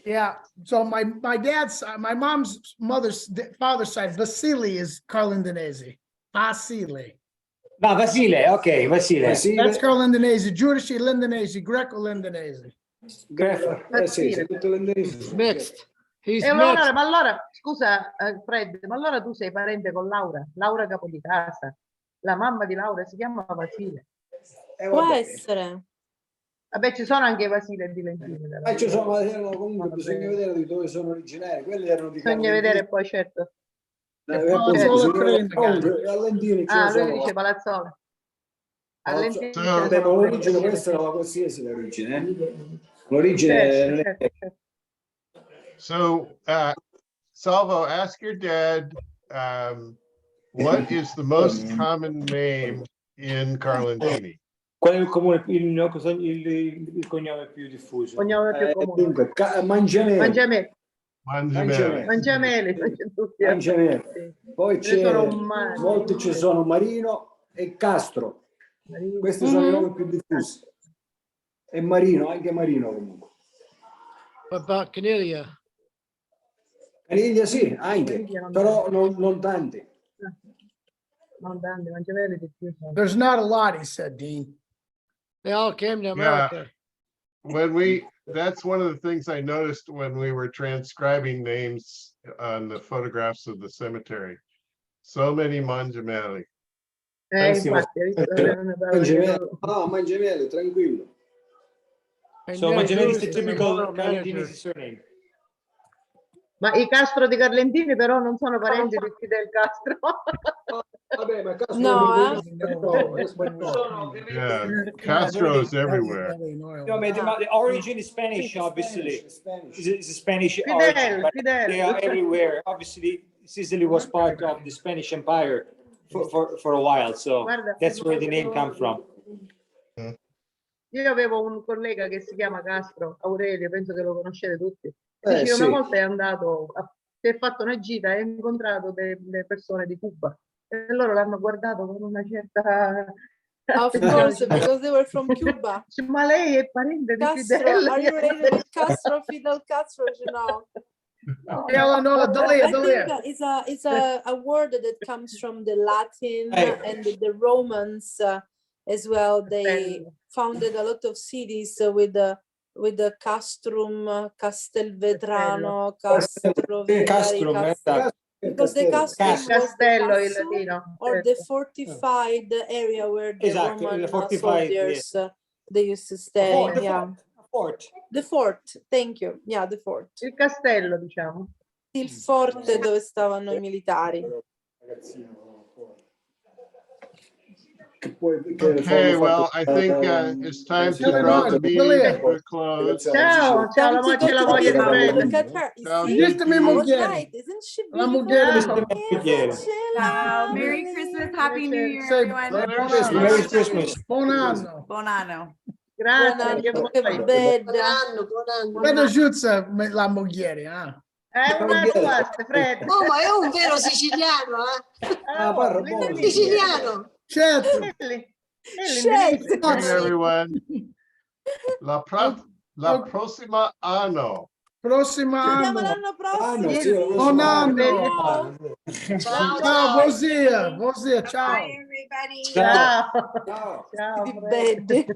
Yeah. So my mom's father's side, Vasily is Carlentini. Vasily. No, Vasile, okay, Vasile. That's Carlentini. Giudice Lindinesi, Greco Lindinesi. Sì, sei tutto lentini. Mixed. He's E allora, mixed. ma allora, scusa Fred, ma allora tu sei parente con Laura Capodicasa. La mamma di Laura si chiama Vasile. Può essere. Vabbè, ci sono anche Vasile di Lentini. Ma ci sono, comunque bisogna vedere di dove sono originari. Quelli erano di Bisogna vedere poi, certo. Palazzolo a Lentini Ah, lui dice Palazzola. A Lentini l'origine può essere la qualsiasi l'origine. L'origine certo. So, Salvo, ask your dad, what is the most common name in Carlentini? Qual è il cognome più diffuso? Cognome più comune. Dunque, Mangiamele. Mangiamele. Poi c'è, molti ci sono Marino e Castro. Questi sono i nomi più diffusi. E Marino, anche Marino comunque. What about Caniglia? Caniglia sì, anche, però non tanti. Non tanti, Mangiamele di più. There's not a lot, he said, Dean. They all came to America. That's one of the things I noticed when we were transcribing names on the photographs of the cemetery. So many Mangiameli. Mangiamele, tranquillo. So Mangiamele is the typical Carlentinese surname. Ma i Castro di Carlentini però non sono parenti di Fidel Castro. Vabbè, ma Castro No, Yeah, Castro is everywhere. No, the origin is Spanish, obviously. It's a Spanish origin, but they are everywhere. Obviously, Sicily was part of the Spanish Empire for a while, so that's where the name comes from. Io avevo un collega che si chiama Castro, Aurelio, penso che lo conoscete tutti. Dice, sì. una volta è andato, si è fatto una gita e ha incontrato delle persone di Cuba e loro l'hanno guardato con una certa... Of course, because they were from Cuba. Ma lei è parente di Castro, Fidel? are you related with Castro, Fidel Castro? No. No, I think it's a word that comes from the Latin and the Romans as well. They founded a lot of cities with the Castrum, Castelvetrano, Castro, because the Castrum was the castle or the fortified area where the Roman soldiers they used to stay. The fort, thank you. Yeah, the fort. Il castello, diciamo. Il forte dove stavano i militari. Okay, well, I think it's time to draw the meeting to a close. Ciao, ciao, la moglie di Fred. Look at her. You Ciao, see? Esiste mia I was moglie. right. Isn't she La beautiful? moglie Chiede. Ciao, Merry Christmas, Happy New Year, Say everyone. Merry Christmas. buon anno. Buon anno. Grazie, che Buon anno, che vuoi? Buon bella. anno, buon anno. Vedo Giuzza la moglie, ah. Un anno basta, Fred. Oh, ma è un vero siciliano, Oh, siciliano. Certo. Scelto. Thank you, everyone. La prossima anno. Prossimo Ci vediamo anno. l'anno prossimo. Buon anno. Ciao, Ciao, buon zia, ciao. Bye, everybody. Ciao. Di bed.